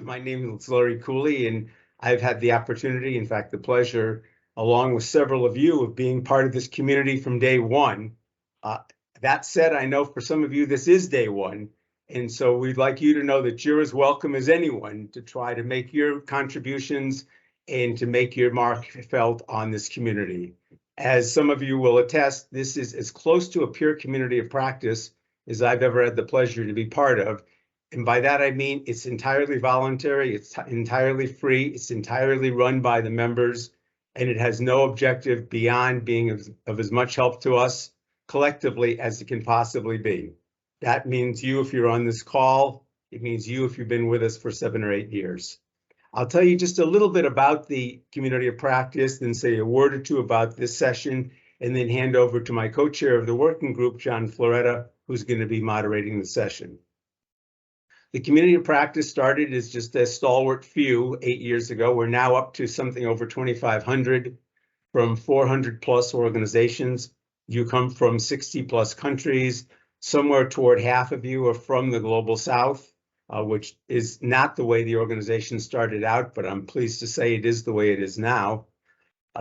My name is Larry Cooley, and I've had the opportunity, in fact, the pleasure, along with several of you, of being part of this community from day one. Uh, that said, I know for some of you, this is day one. And so we'd like you to know that you're as welcome as anyone to try to make your contributions and to make your mark felt on this community. As some of you will attest, this is as close to a pure community of practice as I've ever had the pleasure to be part of. And by that, I mean it's entirely voluntary, it's entirely free, it's entirely run by the members, and it has no objective beyond being of as much help to us collectively as it can possibly be. That means you if you're on this call, it means you if you've been with us for 7 or 8 years. I'll tell you just a little bit about the community of practice, then say a word or two about this session, and then hand over to my co-chair of the working group, John Floretta, who's going to be moderating the session. The community of practice started as just a stalwart few 8 years ago. We're now up to something over 2,500 from 400 plus organizations. You come from 60 plus countries. Somewhere toward half of you are from the global South, which is not the way the organization started out, but I'm pleased to say it is the way it is now.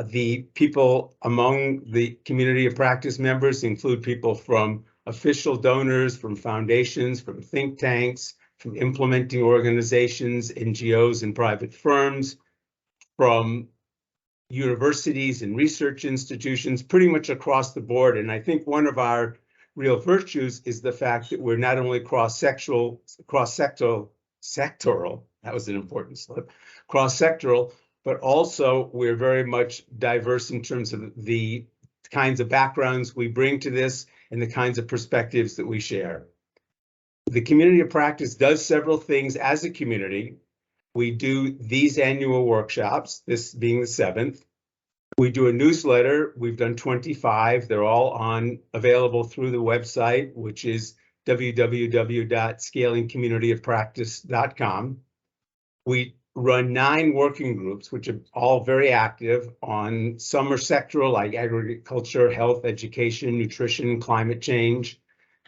The people among the community of practice members include people from official donors, from foundations, from think tanks, from implementing organizations, NGOs, and private firms, from universities and research institutions, pretty much across the board. And I think one of our real virtues is the fact that we're not only cross-sectoral, that was an important slip, cross-sectoral, but also we're very much diverse in terms of the kinds of backgrounds we bring to this and the kinds of perspectives that we share. The community of practice does several things as a community. We do these annual workshops, this being the 7th. We do a newsletter. We've done 25. They're all available through the website, which is www.scalingcommunityofpractice.com. We run 9 working groups, which are all very active on some are sectoral, like agriculture, health, education, nutrition, climate change.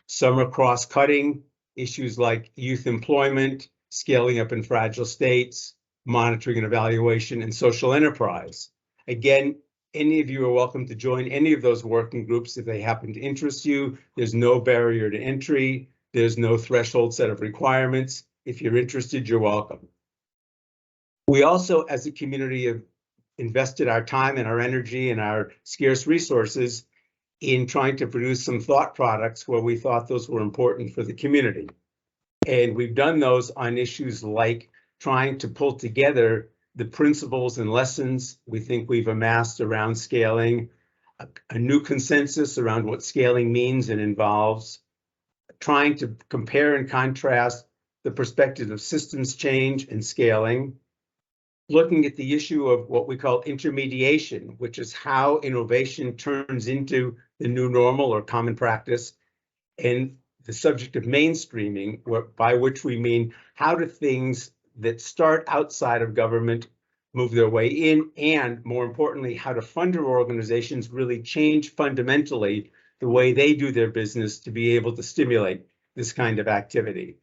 Some are cross-cutting, issues like youth employment, scaling up in fragile states, monitoring and evaluation, and social enterprise. Again, any of you are welcome to join any of those working groups if they happen to interest you. There's no barrier to entry. There's no threshold set of requirements. If you're interested, you're welcome. We also, as a community, have invested our time and our energy and our scarce resources in trying to produce some thought products where we thought those were important for the community. And we've done those on issues like trying to pull together the principles and lessons we think we've amassed around scaling, a new consensus around what scaling means and involves, trying to compare and contrast the perspective of systems change and scaling, looking at the issue of what we call intermediation, which is how innovation turns into the new normal or common practice, and the subject of mainstreaming, by which we mean how do things that start outside of government move their way in, and more importantly, how do funder organizations really change fundamentally the way they do their business to be able to stimulate this kind of activity.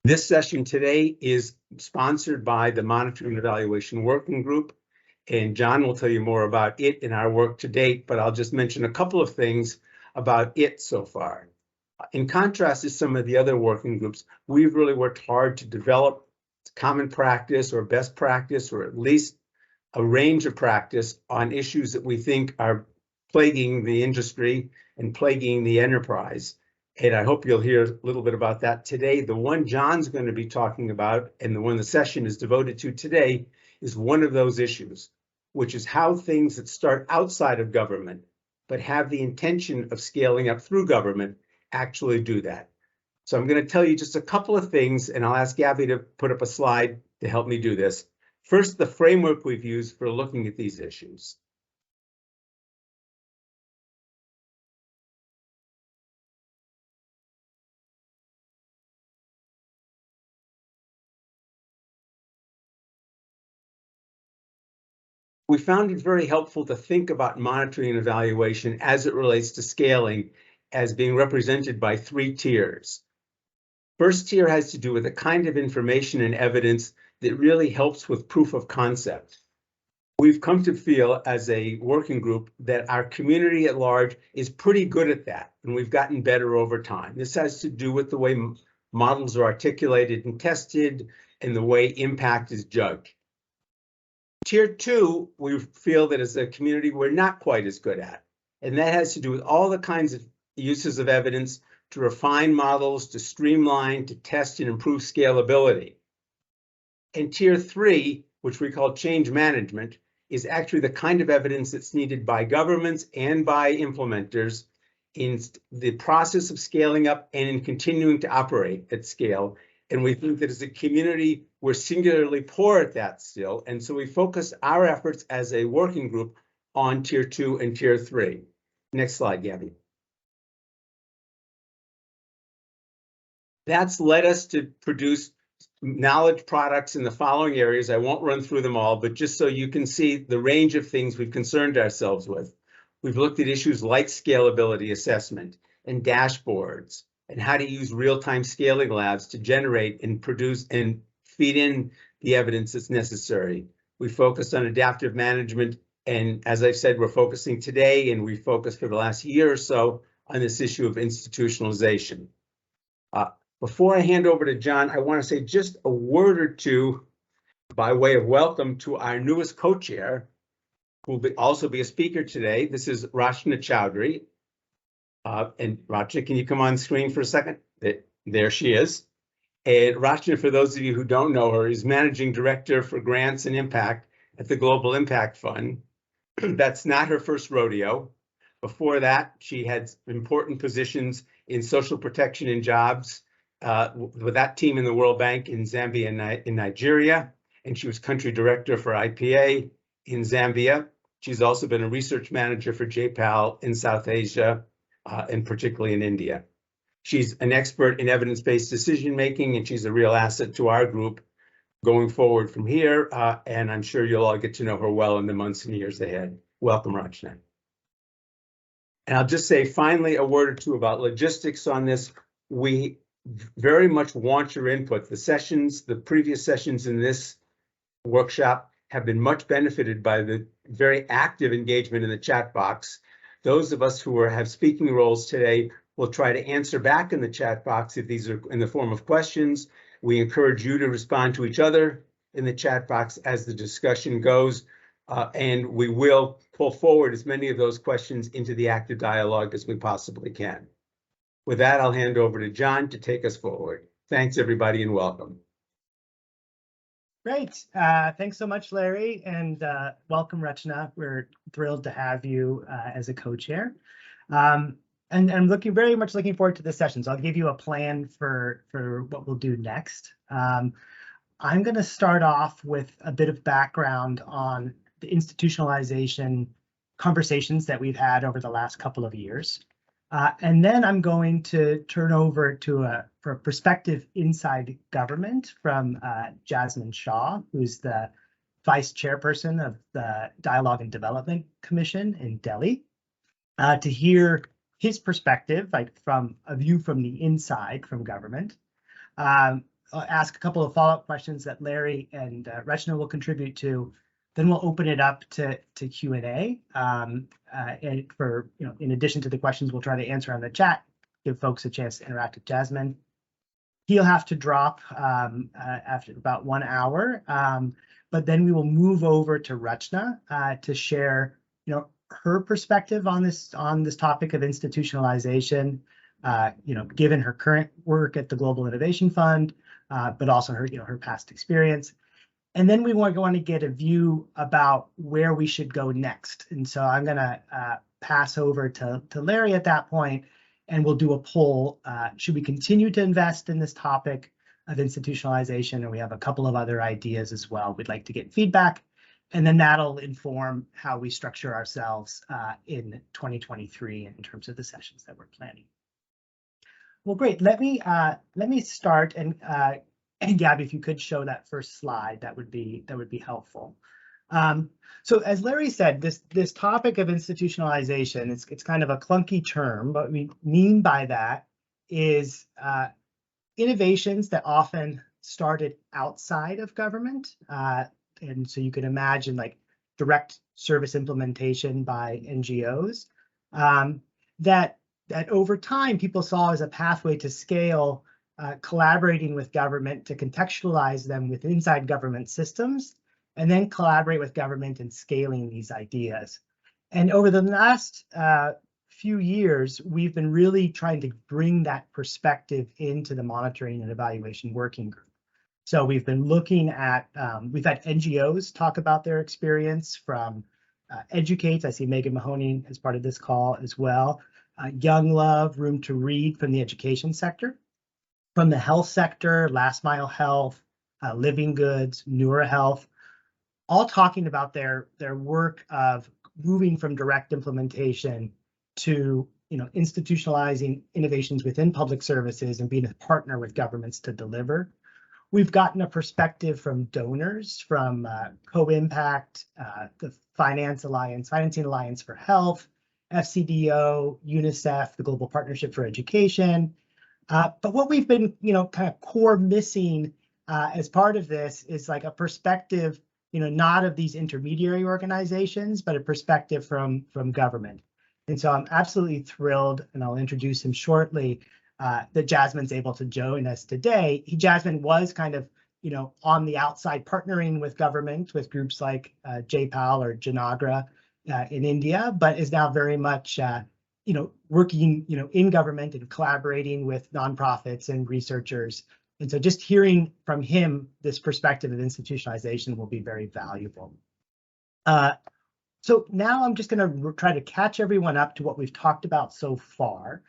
This session today is sponsored by the Monitoring and Evaluation Working Group, and John will tell you more about it in our work to date, but I'll just mention a couple of things about it so far. In contrast to some of the other working groups, we've really worked hard to develop common practice or best practice, or at least a range of practice on issues that we think are plaguing the industry and plaguing the enterprise. And I hope you'll hear a little bit about that today. The one John's going to be talking about, and the one the session is devoted to today, is one of those issues, which is how things that start outside of government, but have the intention of scaling up through government, actually do that. So I'm going to tell you just a couple of things, and I'll ask Gabby to put up a slide to help me do this. First, the framework we've used for looking at these issues. We found it very helpful to think about monitoring and evaluation as it relates to scaling as being represented by 3 tiers. First tier has to do with the kind of information and evidence that really helps with proof of concept. We've come to feel as a working group that our community at large is pretty good at that, and we've gotten better over time. This has to do with the way models are articulated and tested and the way impact is judged. Tier 2, we feel that as a community, we're not quite as good at, and that has to do with all the kinds of uses of evidence to refine models, to streamline, to test and improve scalability. And Tier 3, which we call change management, is actually the kind of evidence that's needed by governments and by implementers in the process of scaling up and in continuing to operate at scale. And we think that as a community, we're singularly poor at that still. And so we focus our efforts as a working group on Tier 2 and Tier 3. Next slide, Gabby. That's led us to produce knowledge products in the following areas. I won't run through them all, but just so you can see the range of things we've concerned ourselves with. We've looked at issues like scalability assessment and dashboards and how to use real-time scaling labs to generate and produce and feed in the evidence that's necessary. We focused on adaptive management, and as I've said, we're focusing today, and we focused for the last year or so on this issue of institutionalization. Before I hand over to John, I want to say just a word or two by way of welcome to our newest co-chair, who will also be a speaker today. This is Rachna Chowdhuri. And Rachna, can you come on screen for a second? There she is. And Rachna, for those of you who don't know her, is Managing Director for Grants and Impact at the Global Impact Fund. That's not her first rodeo. Before that, she had important positions in social protection and jobs with that team in the World Bank in Zambia and in Nigeria. And she was country director for IPA in Zambia. She's also been a research manager for J-PAL in South Asia, and particularly in India. She's an expert in evidence-based decision-making, and she's a real asset to our group going forward from here. And I'm sure you'll all get to know her well in the months and years ahead. Welcome, Rachna. And I'll just say finally a word or two about logistics on this. We very much want your input. The previous sessions in this workshop have been much benefited by the very active engagement in the chat box. Those of us who have speaking roles today will try to answer back in the chat box if these are in the form of questions. We encourage you to respond to each other in the chat box as the discussion goes, and we will pull forward as many of those questions into the active dialogue as we possibly can. With that, I'll hand over to John to take us forward. Thanks, everybody, and welcome. Great. Thanks so much, Larry, and welcome, Rachna. We're thrilled to have you as a co-chair. And I'm very much looking forward to this session. So I'll give you a plan for what we'll do next. I'm going to start off with a bit of background on the institutionalization conversations that we've had over the last couple of years. And then I'm going to turn over to for a perspective inside government from Jasmine Shah, who's the vice chairperson of the Dialogue and Development Commission in Delhi, to hear his perspective, like from a view from the inside from government. I'll ask a couple of follow-up questions that Larry and Rachna will contribute to. Then we'll open it up to Q&A. And for, in addition to the questions we'll try to answer on the chat, give folks a chance to interact with Jasmine. He'll have to drop after about 1 hour, but then we will move over to Rachna to share, her perspective on this topic of institutionalization, given her current work at the Global Innovation Fund, but also her past experience. And then we want to get a view about where we should go next. And so I'm going to pass over to Larry at that point, and we'll do a poll. Should we continue to invest in this topic of institutionalization? And we have a couple of other ideas as well. We'd like to get feedback, and then that'll inform how we structure ourselves in 2023 in terms of the sessions that we're planning. Well, great. Let me start, and Gabby, if you could show that first slide, that would be helpful. So as Larry said, this topic of institutionalization, it's kind of a clunky term, but what we mean by that is innovations that often started outside of government. And so you can imagine like direct service implementation by NGOs that over time people saw as a pathway to scale, collaborating with government to contextualize them with inside government systems, and then collaborate with government in scaling these ideas. And over the last few years, we've been really trying to bring that perspective into the monitoring and evaluation working group. So we've been looking at, we've had NGOs talk about their experience from Educate. I see Megan Mahoney as part of this call as well. Young Love, Room to Read from the education sector. From the health sector, Last Mile Health, Living Goods, Neura Health, all talking about their work of moving from direct implementation to institutionalizing innovations within public services and being a partner with governments to deliver. We've gotten a perspective from donors, from Co-Impact, the Financing Alliance for Health, FCDO, UNICEF, the Global Partnership for Education. But what we've been, kind of core missing as part of this is like a perspective, not of these intermediary organizations, but a perspective from government. And so I'm absolutely thrilled, and I'll introduce him shortly, that Jasmine's able to join us today. Jasmine was kind of, on the outside partnering with government, with groups like J-PAL or Janagra in India, but is now very much, working, in government and collaborating with nonprofits and researchers. And so just hearing from him this perspective of institutionalization will be very valuable. So now I'm just going to try to catch everyone up to what we've talked about so far.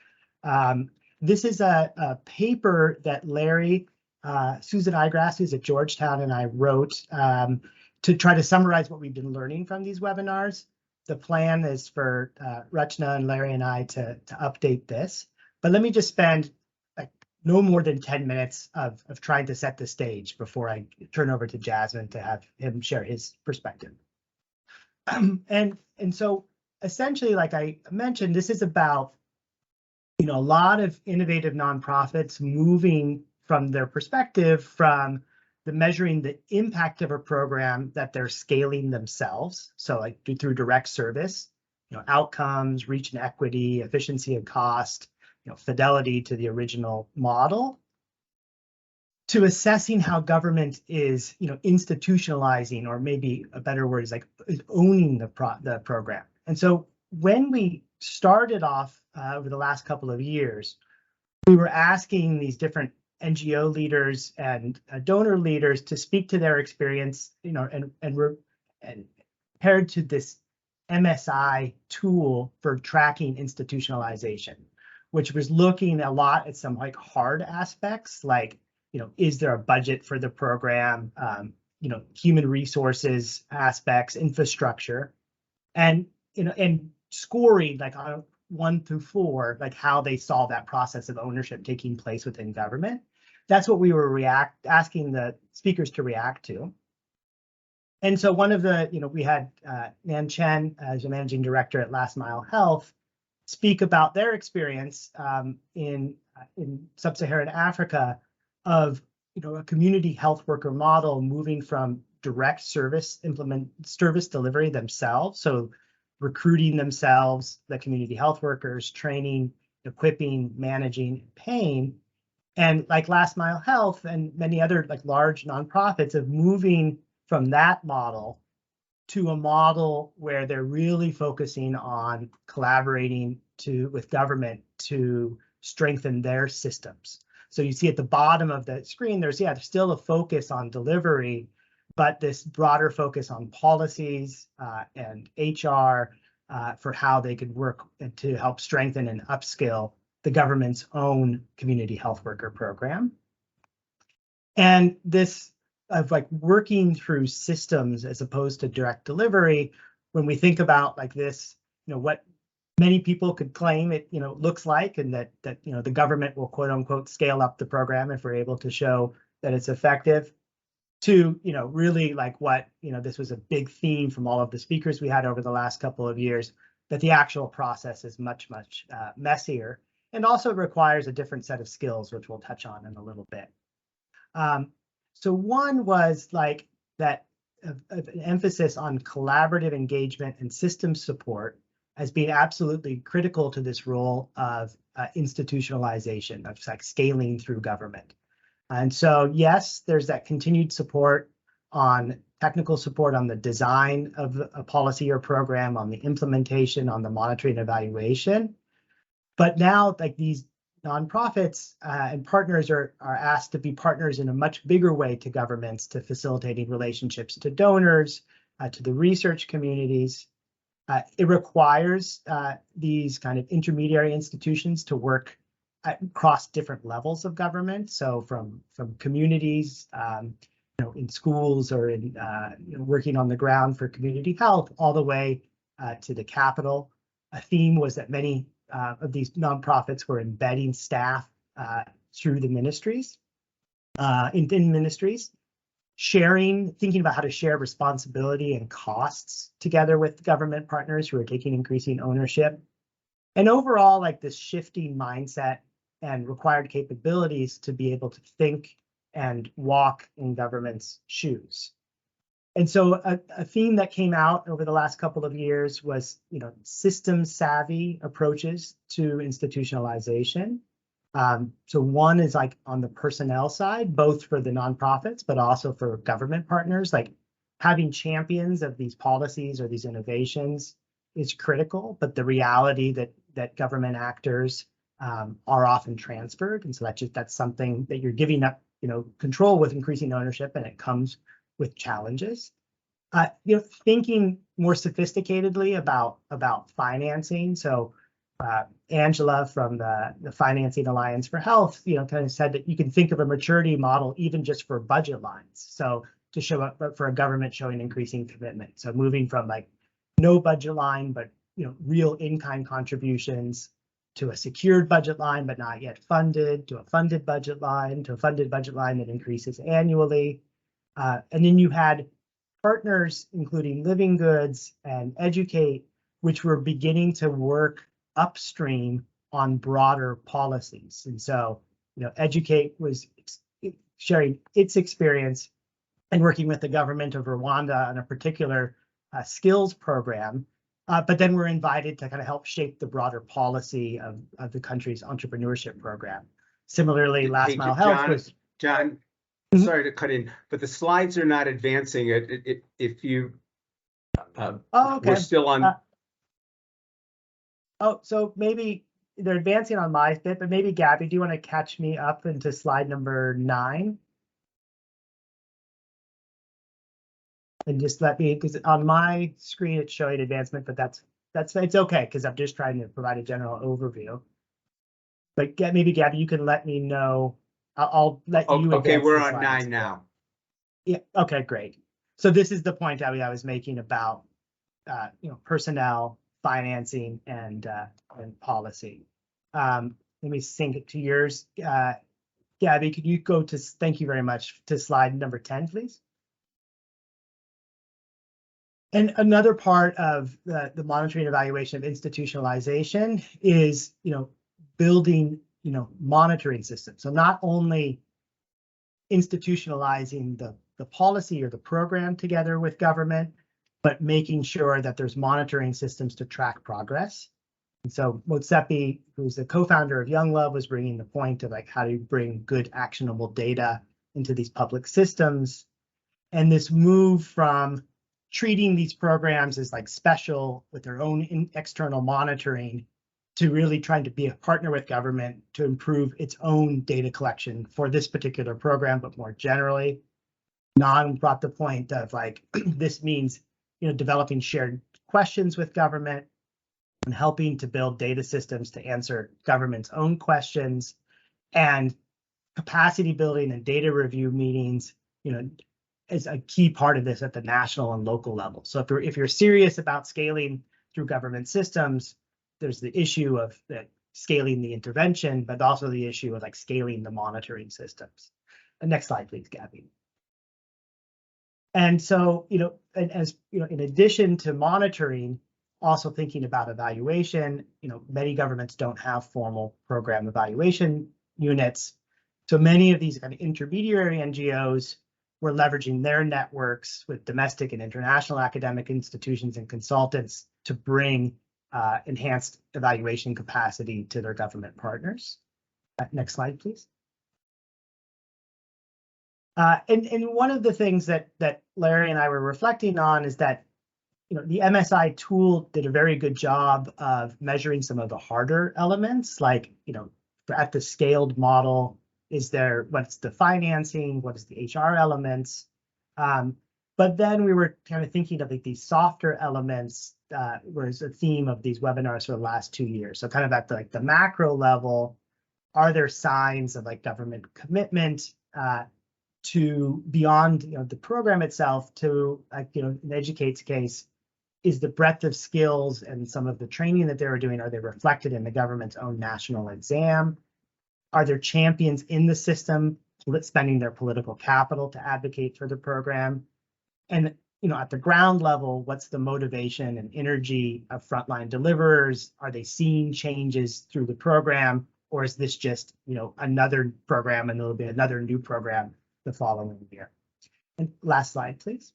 This is a paper that Larry, Susan Igrass, who's at Georgetown, and I wrote to try to summarize what we've been learning from these webinars. The plan is for Rachna and Larry and I to update this. But let me just spend no more than 10 minutes of trying to set the stage before I turn over to Jasmine to have him share his perspective. And so essentially, like I mentioned, this is about a lot of innovative nonprofits moving from their perspective from the measuring the impact of a program that they're scaling themselves. So like through direct service, outcomes, reach and equity, efficiency and cost, fidelity to the original model, to assessing how government is, institutionalizing, or maybe a better word is like owning the program. And so when we started off over the last couple of years, we were asking these different NGO leaders and donor leaders to speak to their experience, and compared to this MSI tool for tracking institutionalization, which was looking a lot at some like hard aspects, like, is there a budget for the program, human resources aspects, infrastructure, and, and scoring like on 1 through 4, like how they saw that process of ownership taking place within government. That's what we were asking the speakers to react to. And so one of the, we had Nan Chen as a managing director at Last Mile Health speak about their experience in sub-Saharan Africa of, a community health worker model moving from direct service delivery themselves. So recruiting themselves, the community health workers, training, equipping, managing, paying. And like Last Mile Health and many other like large nonprofits of moving from that model to a model where they're really focusing on collaborating with government to strengthen their systems. So you see at the bottom of the screen, there's still a focus on delivery, but this broader focus on policies and HR for how they could work to help strengthen and upskill the government's own community health worker program. And this of like working through systems as opposed to direct delivery, when we think about like this, what many people could claim it, looks like, and that the government will quote unquote scale up the program if we're able to show that it's effective, to, really like what, this was a big theme from all of the speakers we had over the last couple of years, that the actual process is much, much messier. and also requires a different set of skills, which we'll touch on in a little bit. So one was like that an emphasis on collaborative engagement and system support as being absolutely critical to this role of institutionalization, of like scaling through government. And so, yes, there's that continued support on technical support on the design of a policy or program, on the implementation, on the monitoring and evaluation. But now, like these nonprofits and partners are asked to be partners in a much bigger way to governments, to facilitating relationships to donors, to the research communities. It requires these kind of intermediary institutions to work across different levels of government. So from communities, in schools or in working on the ground for community health, all the way to the Capitol. A theme was that many of these nonprofits were embedding staff through the ministries, in ministries, thinking about how to share responsibility and costs together with government partners who are taking increasing ownership. And overall, like this shifting mindset and required capabilities to be able to think and walk in government's shoes. And so a theme that came out over the last couple of years was, system savvy approaches to institutionalization. So one is like on the personnel side, both for the nonprofits, but also for government partners, like having champions of these policies or these innovations is critical, but the reality that government actors are often transferred. And so that's something that you're giving up, control with increasing ownership, and it comes with challenges. Thinking more sophisticatedly about financing. So Angela from the Financing Alliance for Health, kind of said that you can think of a maturity model even just for budget lines. So to show up for a government showing increasing commitment. So moving from like no budget line, but real in-kind contributions, to a secured budget line, but not yet funded, to a funded budget line, to a funded budget line that increases annually. And then you had partners, including Living Goods and Educate, which were beginning to work upstream on broader policies. And so, Educate was sharing its experience and working with the government of Rwanda on a particular skills program. But then we're invited to kind of help shape the broader policy of the country's entrepreneurship program. Similarly, Last Mile Health was... John, sorry to cut in, but the slides are not advancing. If you... okay. We're still on... so maybe they're advancing on my bit, but maybe Gabby, do you want to catch me up into slide number 9? And just let me, because on my screen it's showing advancement, but it's okay because I'm just trying to provide a general overview. But maybe Gabby, you can let me know. I'll let you. Okay, we're on 9 now. Yeah. Okay, great. So this is the point I was making about personnel, financing, and policy. Let me sync it to yours. Gabby, could you go to? Thank you very much, to slide number 10, please. And another part of the monitoring and evaluation of institutionalization is, building, monitoring systems. So not only institutionalizing the policy or the program together with government, but making sure that there's monitoring systems to track progress. And so Motsepe, who's the co-founder of Young Love, was bringing the point of like how do you bring good actionable data into these public systems. And this move from treating these programs as like special with their own external monitoring to really trying to be a partner with government to improve its own data collection for this particular program, but more generally. Nan brought the point of like, this means, developing shared questions with government and helping to build data systems to answer government's own questions, and capacity building and data review meetings, is a key part of this at the national and local level. So if you're serious about scaling through government systems, there's the issue of scaling the intervention, but also the issue of like scaling the monitoring systems. And next slide, please, Gabby. And so, in addition to monitoring, also thinking about evaluation. Many governments don't have formal program evaluation units. So many of these kind of intermediary NGOs were leveraging their networks with domestic and international academic institutions and consultants to bring enhanced evaluation capacity to their government partners. Next slide, please. And one of the things that Larry and I were reflecting on is that the MSI tool did a very good job of measuring some of the harder elements, like at the scaled model, what's the financing, what is the HR elements, but then we were kind of thinking of these softer elements, was a theme of these webinars for the last 2 years. So kind of at the macro level, are there signs of government commitment to beyond the program itself to in Educate's case, is the breadth of skills and some of the training that they were doing, are they reflected in the government's own national exam? Are there champions in the system spending their political capital to advocate for the program? And at the ground level, what's the motivation and energy of frontline deliverers? Are they seeing changes through the program, or is this just another program and there'll be another new program the following year? And last slide, please.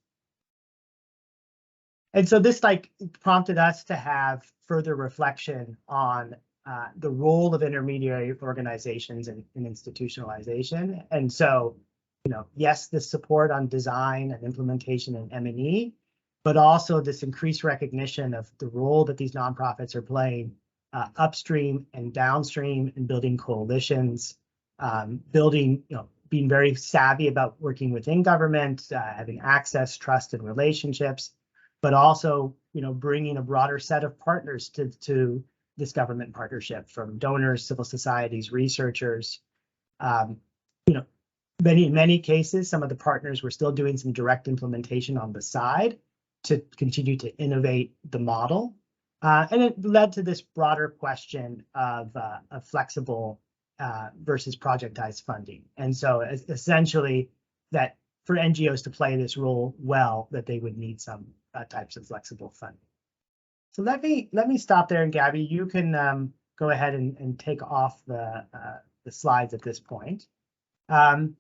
And so this prompted us to have further reflection on the role of intermediary organizations in institutionalization. And so, yes, the support on design and implementation in M&E, but also this increased recognition of the role that these nonprofits are playing upstream and downstream in building coalitions, being very savvy about working within government, having access, trust, and relationships, but also, bringing a broader set of partners to this government partnership, from donors, civil societies, researchers. In many cases, some of the partners were still doing some direct implementation on the side to continue to innovate the model. And it led to this broader question of flexible versus projectized funding. And so essentially that for NGOs to play this role well, that they would need some types of flexible funding. So let me stop there, and Gabby, you can go ahead and take off the slides at this point. And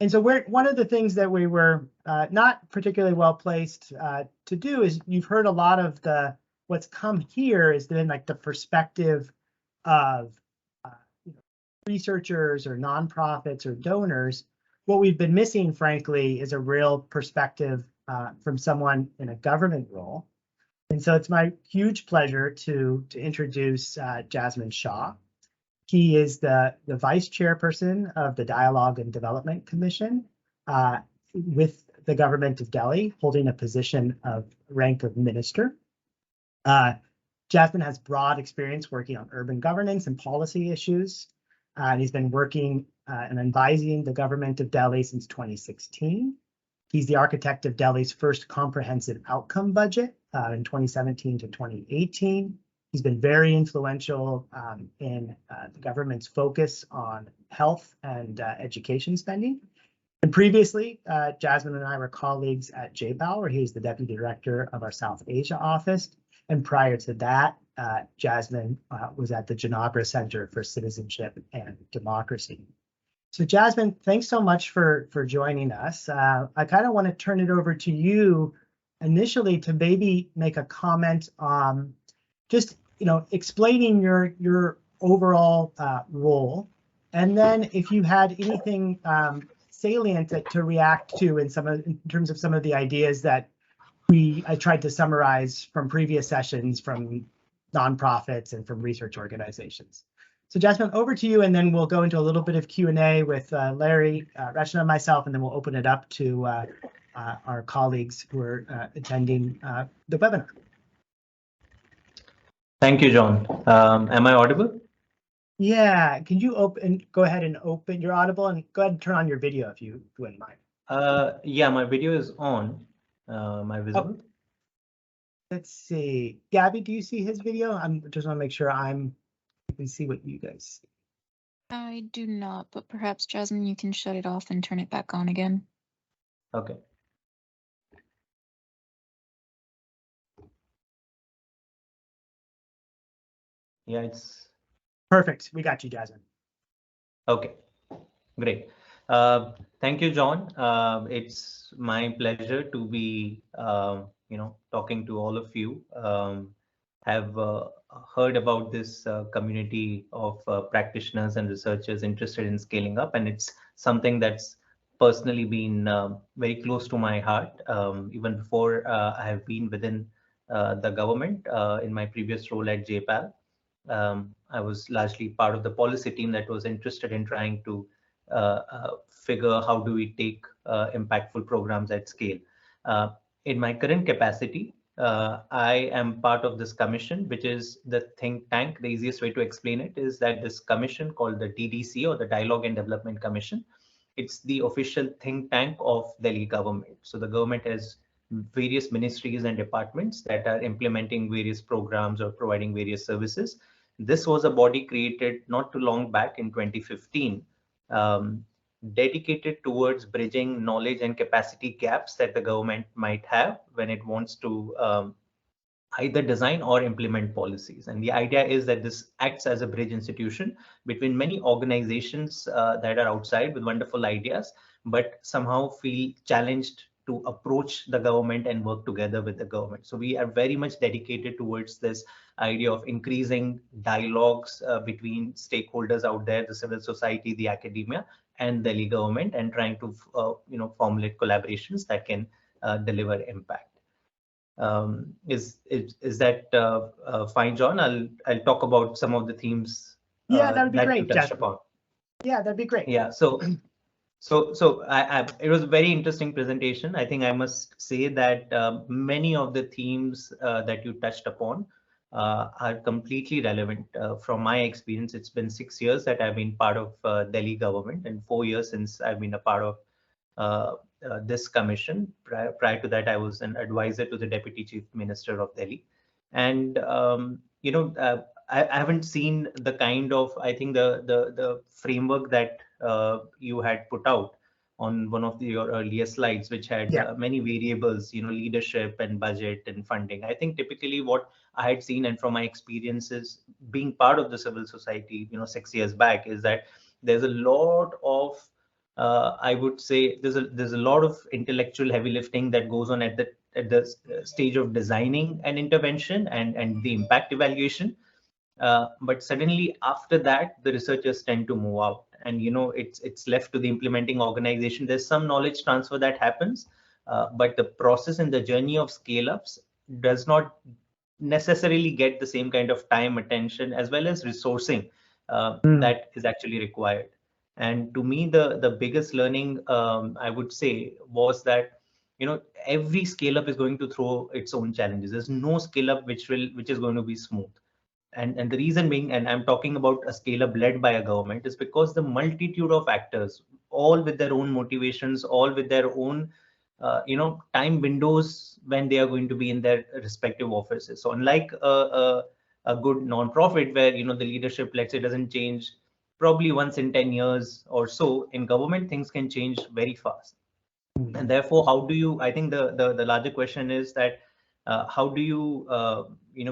so one of the things that we were not particularly well placed to do is, you've heard a lot of what's come here is then the perspective of researchers or nonprofits or donors. What we've been missing, frankly, is a real perspective from someone in a government role. And so it's my huge pleasure to introduce Jasmine Shah. He is the vice chairperson of the Dialogue and Development Commission with the government of Delhi, holding a position of rank of minister. Jasmine has broad experience working on urban governance and policy issues. And he's been working and advising the government of Delhi since 2016. He's the architect of Delhi's first comprehensive outcome budget in 2017 to 2018. He's been very influential in the government's focus on health and education spending. And previously, Jasmine and I were colleagues at J-PAL, where he's the deputy director of our South Asia office. And prior to that, Jasmine was at the Janabra Center for Citizenship and Democracy. So Jasmine, thanks so much for joining us. I kind of want to turn it over to you initially to maybe make a comment on just explaining your overall role, and then if you had anything salient to react to in terms of some of the ideas that I tried to summarize from previous sessions from nonprofits and from research organizations. So Jasmine, over to you, and then we'll go into a little bit of Q&A with Larry, Rachna, and myself, and then we'll open it up to our colleagues who are attending the webinar. Thank you, John. Am I audible? Yeah, can you go ahead and open your audible, and go ahead and turn on your video if you wouldn't mind. Yeah, my video is on. Am I visible? Oh. Let's see. Gabby, do you see his video? I just want to make sure I can see what you guys see. I do not, but perhaps, Jasmine, you can shut it off and turn it back on again. Okay. Yeah, it's Perfect. We got you, Jasmine. okay. Great. Thank you, John. It's my pleasure to be, talking to all of you. Have heard about this community of practitioners and researchers interested in scaling up, and it's something that's personally been very close to my heart. Even before I have been within the government in my previous role at J-PAL. I was largely part of the policy team that was interested in trying to figure how do we take impactful programs at scale. In my current capacity, I am part of this commission, which is the think tank. The easiest way to explain it is that this commission called the DDC, or the Dialogue and Development Commission, it's the official think tank of Delhi government. So the government has various ministries and departments that are implementing various programs or providing various services. This was a body created not too long back in 2015, dedicated towards bridging knowledge and capacity gaps that the government might have when it wants to either design or implement policies. And the idea is that this acts as a bridge institution between many organizations that are outside with wonderful ideas, but somehow feel challenged to approach the government and work together with the government. So we are very much dedicated towards this idea of increasing dialogues between stakeholders out there, the civil society, the academia, and the Delhi government, and trying to formulate collaborations that can deliver impact. Is that fine, John? I'll talk about some of the themes Yeah, that would be that great, you touched Jasmine. upon. Yeah, that'd be great. Yeah, so it was a very interesting presentation. I think I must say that many of the themes that you touched upon are completely relevant. From my experience, it's been 6 years that I've been part of Delhi government, and 4 years since I've been a part of this commission. Prior to that, I was an advisor to the Deputy Chief Minister of Delhi. And, I haven't seen the kind of, I think the framework that you had put out on one of your earlier slides, which had many variables, leadership and budget and funding. I think typically what I had seen, and from my experiences being part of the civil society, 6 years back, is that there's a lot of I would say there's a lot of intellectual heavy lifting that goes on at the stage of designing an intervention and the impact evaluation. But suddenly after that, the researchers tend to move out, and it's left to the implementing organization. There's some knowledge transfer that happens, but the process and the journey of scale-ups does not necessarily get the same kind of time, attention, as well as resourcing that is actually required. And to me, the biggest learning I would say was that every scale up is going to throw its own challenges. There's no scale up which is going to be smooth. And the reason being, and I'm talking about a scale up led by a government, is because the multitude of actors, all with their own motivations, all with their own time windows when they are going to be in their respective offices. So unlike a good non-profit where the leadership, let's say, doesn't change probably once in 10 years or so, in government things can change very fast. And therefore, how do you, I think the larger question is that how do you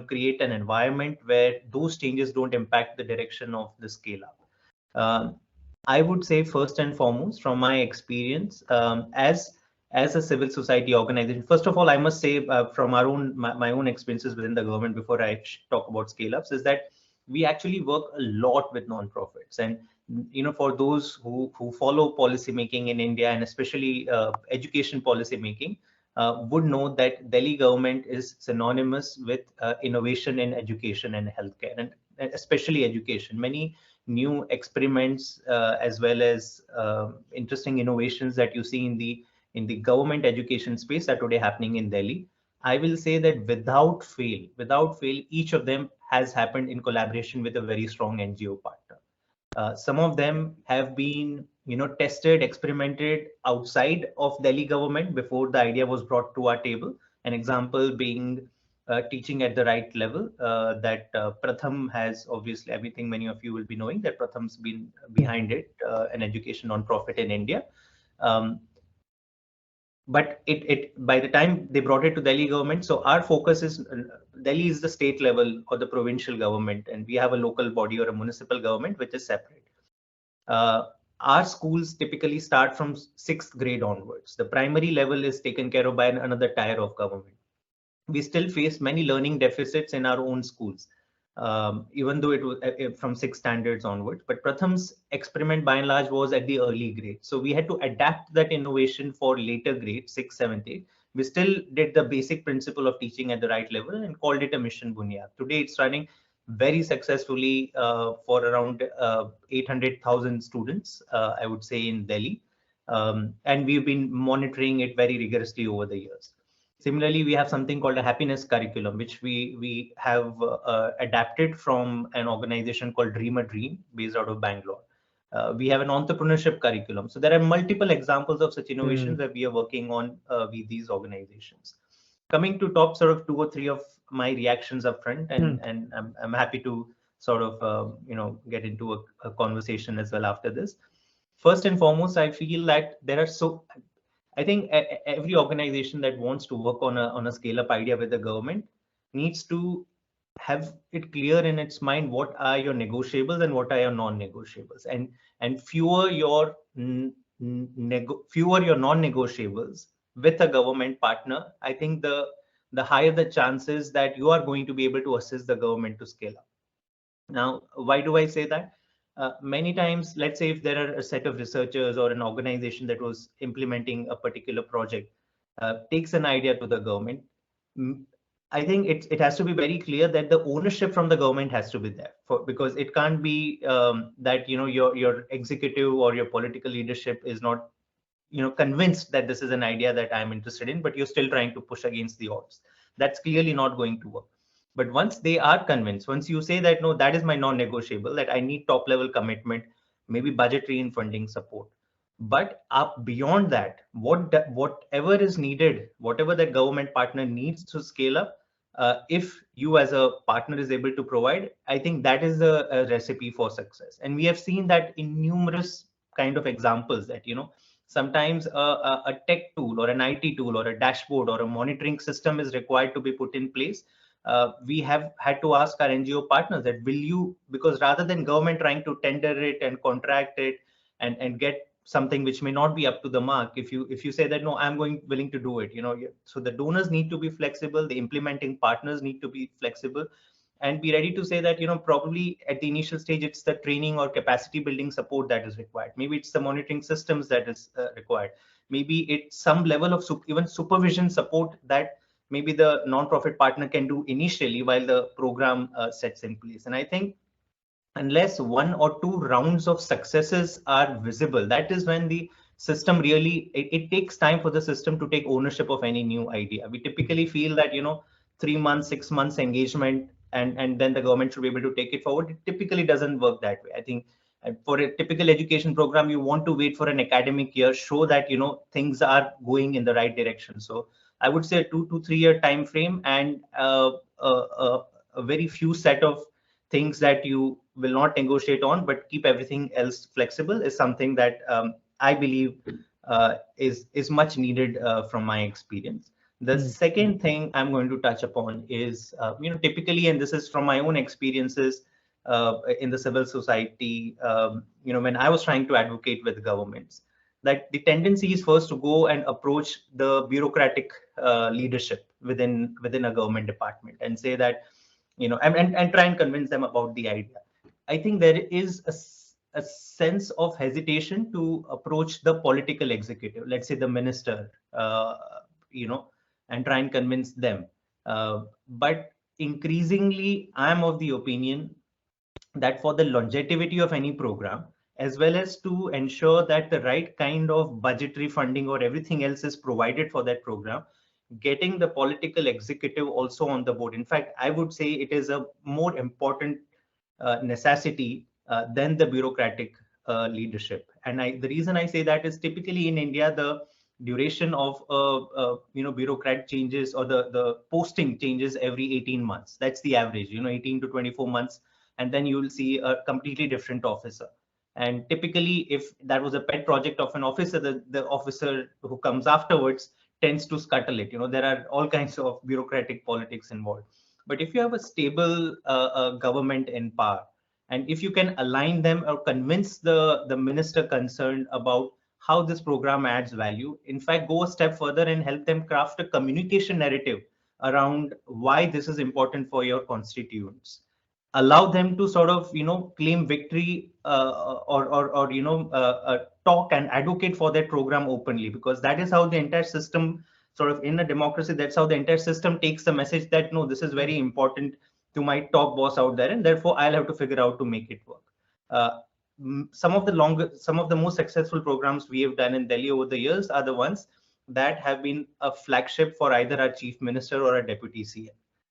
create an environment where those changes don't impact the direction of the scale up? I would say first and foremost, from my experience, as a civil society organization, first of all, I must say from my own experiences within the government before I talk about scale ups, is that we actually work a lot with non-profits. And for those who follow policy making in India, and especially education policy making, would know that Delhi government is synonymous with innovation in education and healthcare, and especially education. Many new experiments as well as interesting innovations that you see in the government education space are today happening in Delhi. I will say that without fail, each of them has happened in collaboration with a very strong NGO partner. Some of them have been, tested, experimented outside of Delhi government before the idea was brought to our table. An example being teaching at the right level that Pratham has, obviously, I think many of you will be knowing that Pratham's been behind it, an education non-profit in India. but by the time they brought it to Delhi government, so our focus is Delhi is the state level or the provincial government, and we have a local body or a municipal government which is separate. Our schools typically start from 6th grade onwards. The primary level is taken care of by another tier of government. We still face many learning deficits in our own schools, even though it was from 6 standards onwards. But Pratham's experiment by and large was at the early grade. So we had to adapt that innovation for later grades, 6th, 7th, 8th. We still did the basic principle of teaching at the right level and called it a mission bunyad. Today it's running very successfully for around 800,000 students, I would say, in Delhi. And we've been monitoring it very rigorously over the years. Similarly, we have something called a happiness curriculum, which we have adapted from an organization called Dream a Dream, based out of Bangalore. We have an entrepreneurship curriculum. So there are multiple examples of such innovations that we are working on with these organizations. Coming to top sort of 2 or 3 of my reactions up front, and I'm happy to sort of get into a conversation as well after this. First and foremost, I feel that there are I think every organization that wants to work on a scale-up idea with the government needs to have it clear in its mind what are your negotiables and what are your non-negotiables, and fewer your non-negotiables with a government partner. I think the higher the chances that you are going to be able to assist the government to scale up. Now, why do I say that? Many times, let's say if there are a set of researchers or an organization that was implementing a particular project, takes an idea to the government, I think it has to be very clear that the ownership from the government has to be there, because it can't be that your executive or your political leadership is not convinced that this is an idea that I'm interested in, but you're still trying to push against the odds. That's clearly not going to work. But once they are convinced, once you say that, no, that is my non-negotiable, that I need top level commitment, maybe budgetary and funding support. But up beyond that, whatever is needed, whatever that government partner needs to scale up, if you as a partner is able to provide, I think that is a recipe for success. And we have seen that in numerous kind of examples that, sometimes a tech tool or an IT tool or a dashboard or a monitoring system is required to be put in place. We have had to ask our NGO partners that will you, because rather than government trying to tender it and contract it and get something which may not be up to the mark, if you say that, no, I'm willing to do it, so the donors need to be flexible, the implementing partners need to be flexible, and be ready to say that, probably at the initial stage, it's the training or capacity building support that is required. Maybe it's the monitoring systems that is required. Maybe it's some level of even supervision support that maybe the non-profit partner can do initially while the program sets in place. And I think unless 1 or 2 rounds of successes are visible, that is when the system really, it takes time for the system to take ownership of any new idea. We typically feel that, 3 months, 6 months engagement, and then the government should be able to take it forward. It typically doesn't work that way. I think for a typical education program, you want to wait for an academic year, show that, things are going in the right direction. So I would say a 2 to 3 year time frame, and a very few set of things that you will not negotiate on, but keep everything else flexible, is something that I believe is much needed from my experience. The second thing I'm going to touch upon is, typically, and this is from my own experiences in the civil society, when I was trying to advocate with governments, that the tendency is first to go and approach the bureaucratic leadership within a government department and say that, and try and convince them about the idea. I think there is a sense of hesitation to approach the political executive, let's say the minister, and try and convince them. But increasingly, I'm of the opinion that for the longevity of any program, as well as to ensure that the right kind of budgetary funding or everything else is provided for that program, getting the political executive also on the board. In fact, I would say it is a more important necessity than the bureaucratic leadership. And the reason I say that is typically in India, the duration of bureaucrat changes, or the posting changes every 18 months. That's the average, 18 to 24 months. And then you will see a completely different officer. And typically, if that was a pet project of an officer, the officer who comes afterwards tends to scuttle it. There are all kinds of bureaucratic politics involved. But if you have a stable government in power, and if you can align them or convince the minister concerned about how this program adds value, in fact, go a step further and help them craft a communication narrative around why this is important for your constituents. Allow them to sort of, claim victory or talk and advocate for that program openly, because that is how the entire system, sort of in a democracy, that's how the entire system takes the message that, no, this is very important to my top boss out there, and therefore I'll have to figure out to make it work. Some of the most successful programs we have done in Delhi over the years are the ones that have been a flagship for either our chief minister or a deputy CM.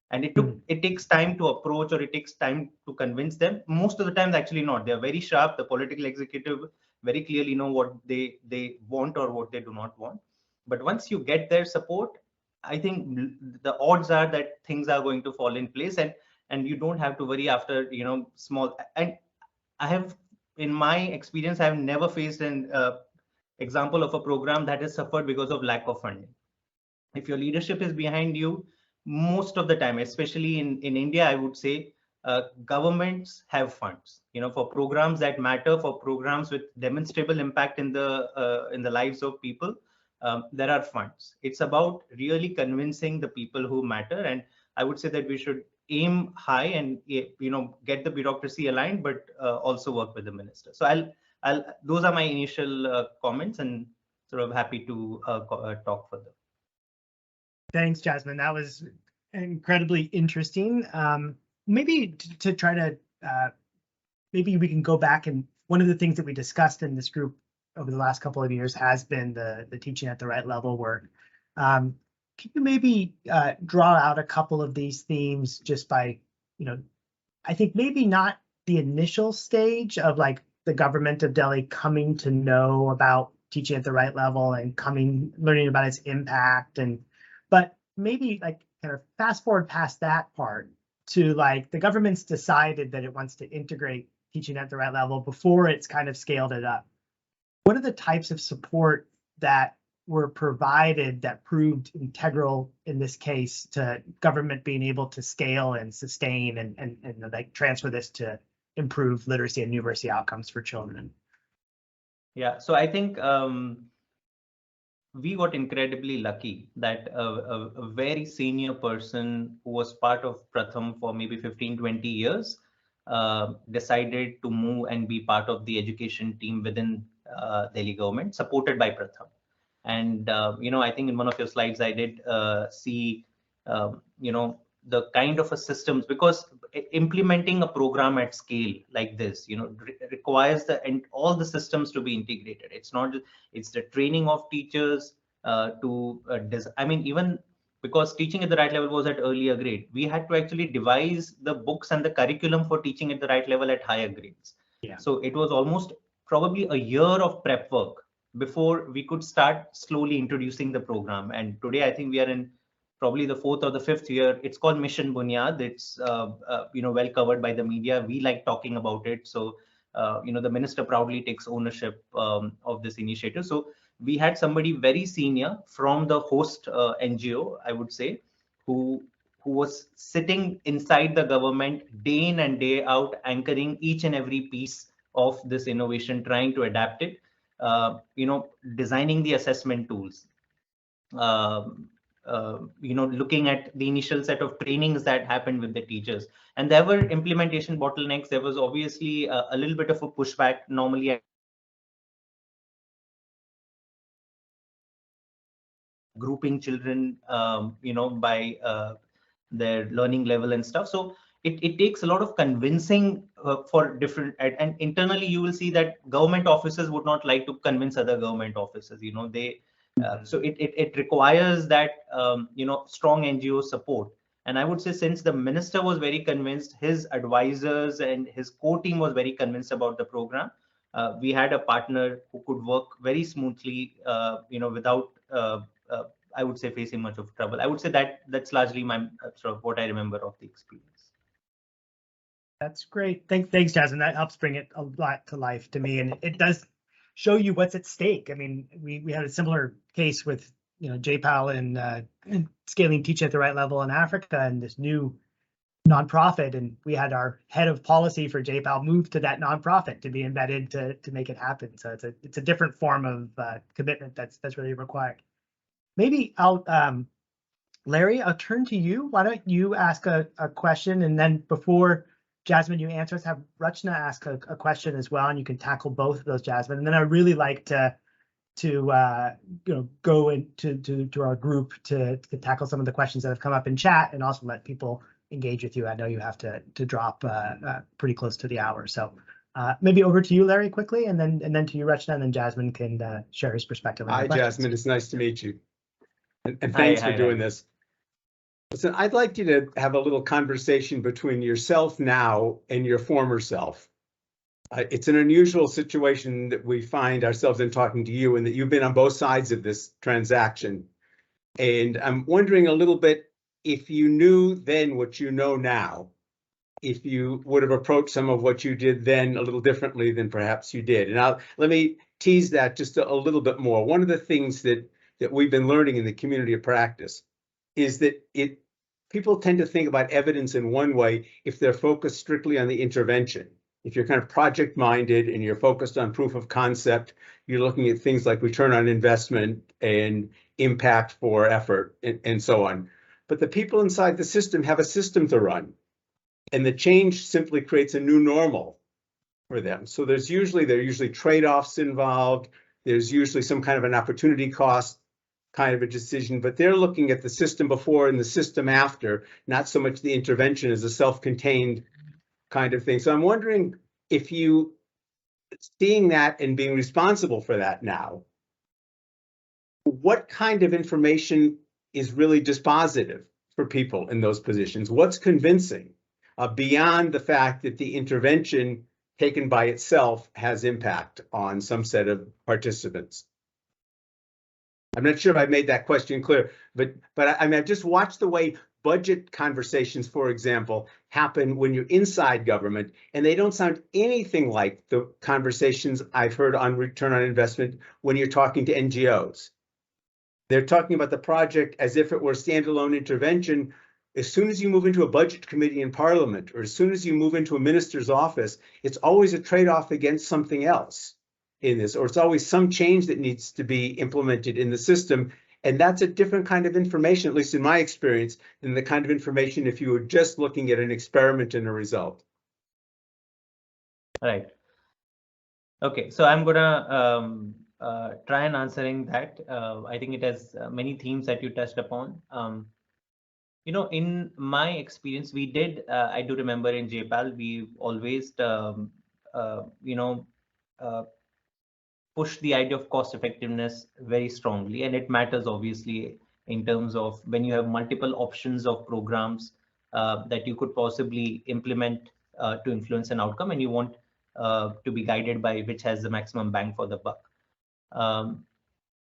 And it takes time to approach, or it takes time to convince them. Most of the times, actually not. They're very sharp. The political executive very clearly know what they want or what they do not want. But once you get their support, I think the odds are that things are going to fall in place, and you don't have to worry after, small. And I have, in my experience, I have never faced an example of a program that has suffered because of lack of funding. If your leadership is behind you, most of the time, especially in India, I would say governments have funds, for programs that matter, for programs with demonstrable impact in the lives of people. There are funds. It's about really convincing the people who matter, and I would say that we should aim high and get the bureaucracy aligned, but also work with the minister. So those are my initial comments, and sort of happy to talk further. Thanks, Jasmine. That was incredibly interesting. Maybe to try to, maybe we can go back, and one of the things that we discussed in this group over the last couple of years has been the teaching at the right level work. Can you maybe draw out a couple of these themes just by, I think maybe not the initial stage of like the government of Delhi coming to know about teaching at the right level and learning about its impact, but maybe like kind of fast forward past that part to like the government's decided that it wants to integrate teaching at the right level before it's kind of scaled it up. What are the types of support that were provided that proved integral in this case to government being able to scale and sustain and like transfer this to improve literacy and numeracy outcomes for children? Yeah, so I think we got incredibly lucky that a very senior person who was part of Pratham for maybe 15-20 years decided to move and be part of the education team within Delhi government, supported by Pratham. And I think in one of your slides I did see the kind of a systems, because implementing a program at scale like this requires all the systems to be integrated. It's not just, it's the training of teachers even because teaching at the right level was at earlier grade, we had to actually devise the books and the curriculum for teaching at the right level at higher grades. So it was almost probably a year of prep work before we could start slowly introducing the program. And today I think we are in probably the 4th or the 5th year. It's called Mission Bunyad. It's well covered by the media. We like talking about it. So the minister proudly takes ownership of this initiative. So we had somebody very senior from the host NGO, I would say, who was sitting inside the government day in and day out, anchoring each and every piece of this innovation, trying to adapt it, designing the assessment tools, looking at the initial set of trainings that happened with the teachers. And there were implementation bottlenecks. There was obviously a little bit of a pushback normally, grouping children, by their learning level and stuff. So it takes a lot of convincing for different, and internally you will see that government officers would not like to convince other government officers. So it requires that strong NGO support. And I would say, since the minister was very convinced, his advisors and his core team was very convinced about the program, we had a partner who could work very smoothly, without I would say facing much of trouble. I would say that that's largely my sort of what I remember of the experience. That's great. Thanks, Jasmine. That helps bring it a lot to life to me, and it does show you what's at stake. I mean, we had a similar case with J-PAL and scaling teaching at the right level in Africa and this new nonprofit, and we had our head of policy for J-PAL move to that nonprofit to be embedded to make it happen. So it's a different form of commitment that's really required. Maybe Larry, I'll turn to you. Why don't you ask a question, and then before Jasmine, you answer, have Rachna ask a question as well, and you can tackle both of those, Jasmine. And then I'd really like to go into our group to tackle some of the questions that have come up in chat, and also let people engage with you. I know you have to drop pretty close to the hour, so maybe over to you, Larry, quickly, and then to you, Rachna, and then Jasmine can share his perspective. Hi, Jasmine. It's nice to meet you, and thanks for doing this. Listen, I'd like you to have a little conversation between yourself now and your former self. It's an unusual situation that we find ourselves in talking to you, and that you've been on both sides of this transaction. And I'm wondering a little bit if you knew then what you know now, if you would have approached some of what you did then a little differently than perhaps you did. And let me tease that just a little bit more. One of the things that we've been learning in the community of practice is that people tend to think about evidence in one way if they're focused strictly on the intervention. If you're kind of project-minded and you're focused on proof of concept, you're looking at things like return on investment and impact for effort and so on. But the people inside the system have a system to run, and the change simply creates a new normal for them. So there are usually trade-offs involved. There's usually some kind of an opportunity cost kind of a decision, but they're looking at the system before and the system after, not so much the intervention as a self-contained kind of thing. So I'm wondering if you, seeing that and being responsible for that now, what kind of information is really dispositive for people in those positions? What's convincing beyond the fact that the intervention taken by itself has impact on some set of participants? I'm not sure if I made that question clear, but I mean, I've just watched the way budget conversations, for example, happen when you're inside government, and they don't sound anything like the conversations I've heard on return on investment when you're talking to NGOs. They're talking about the project as if it were standalone intervention. As soon as you move into a budget committee in Parliament, or as soon as you move into a minister's office, it's always a trade-off against something else in this, or it's always some change that needs to be implemented in the system. And that's a different kind of information, at least in my experience, than the kind of information if you were just looking at an experiment and a result. Right. Okay, so I'm gonna try and answering that. I think it has many themes that you touched upon. In my experience, we did, I do remember in J-PAL, we always, push the idea of cost effectiveness very strongly, and it matters obviously in terms of when you have multiple options of programs that you could possibly implement to influence an outcome, and you want to be guided by which has the maximum bang for the buck.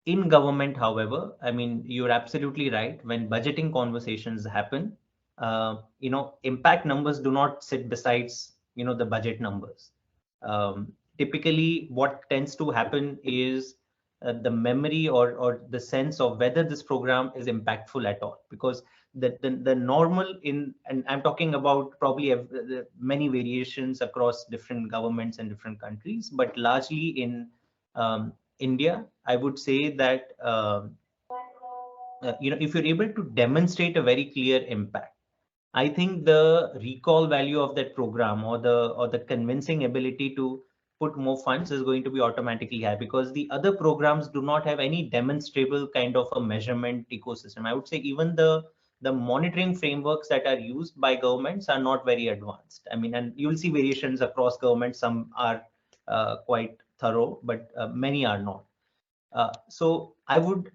In government, however, I mean, you're absolutely right. When budgeting conversations happen, impact numbers do not sit besides, the budget numbers. Typically, what tends to happen is the memory or the sense of whether this program is impactful at all, because the normal and I'm talking about probably many variations across different governments and different countries, but largely in India, I would say that if you're able to demonstrate a very clear impact, I think the recall value of that program or the convincing ability to put more funds is going to be automatically high, because the other programs do not have any demonstrable kind of a measurement ecosystem. I would say even the monitoring frameworks that are used by governments are not very advanced. I mean, and you will see variations across governments. Some are quite thorough, but many are not. So I would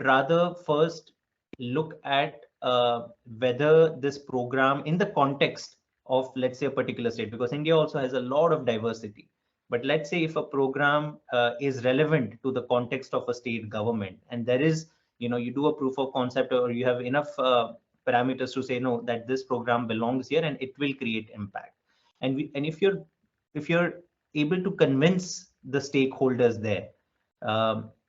rather first look at whether this program in the context of, let's say, a particular state, because India also has a lot of diversity. But let's say if a program is relevant to the context of a state government, and there is, you do a proof of concept, or you have enough parameters to say no, that this program belongs here and it will create impact. And if you're able to convince the stakeholders there,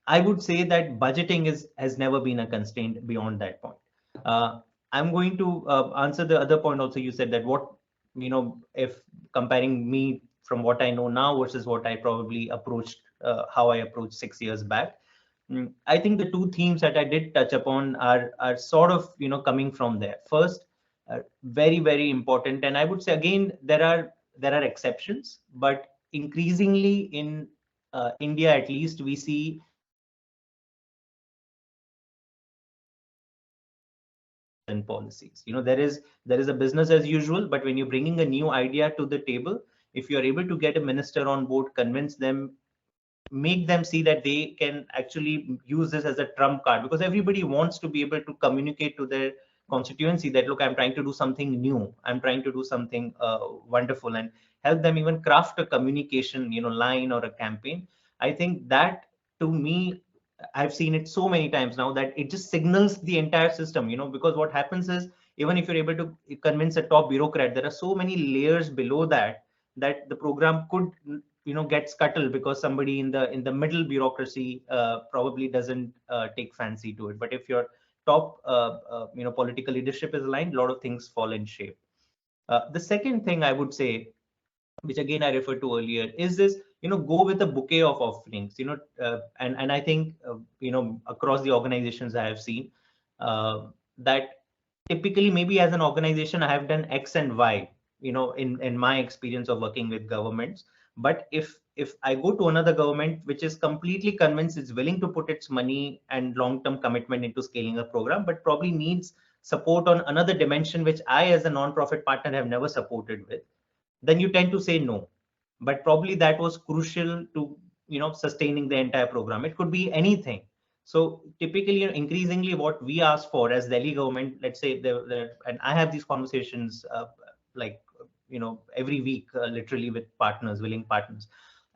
I would say that budgeting has never been a constraint beyond that point. I'm going to answer the other point also. You said that what, if comparing me from what I know now versus what I probably approached, how I approached 6 years back. I think the two themes that I did touch upon are sort of, coming from there. First, very, very important. And I would say, again, there are exceptions, but increasingly in India, at least, we see and policies. There is a business as usual, but when you're bringing a new idea to the table, if you're able to get a minister on board, convince them, make them see that they can actually use this as a trump card, because everybody wants to be able to communicate to their constituency that, look, I'm trying to do something new, I'm trying to do something wonderful, and help them even craft a communication line or a campaign. I think that, to me, I've seen it so many times now that it just signals the entire system, because what happens is, even if you're able to convince a top bureaucrat, there are so many layers below that the program could get scuttled because somebody in the middle bureaucracy probably doesn't take fancy to it. But if your top political leadership is aligned, a lot of things fall in shape. The second thing I would say, which again I referred to earlier, is this, go with a bouquet of offerings, and I think, across the organizations I have seen, that typically maybe as an organization, I have done X and Y, in my experience of working with governments. But if I go to another government, which is completely convinced, it's willing to put its money and long-term commitment into scaling a program, but probably needs support on another dimension, which I as a non-profit partner have never supported with, then you tend to say no. But probably that was crucial to sustaining the entire program. It could be anything. So typically, increasingly what we ask for as Delhi government, let's say, and I have these conversations like every week, literally, with partners, willing partners.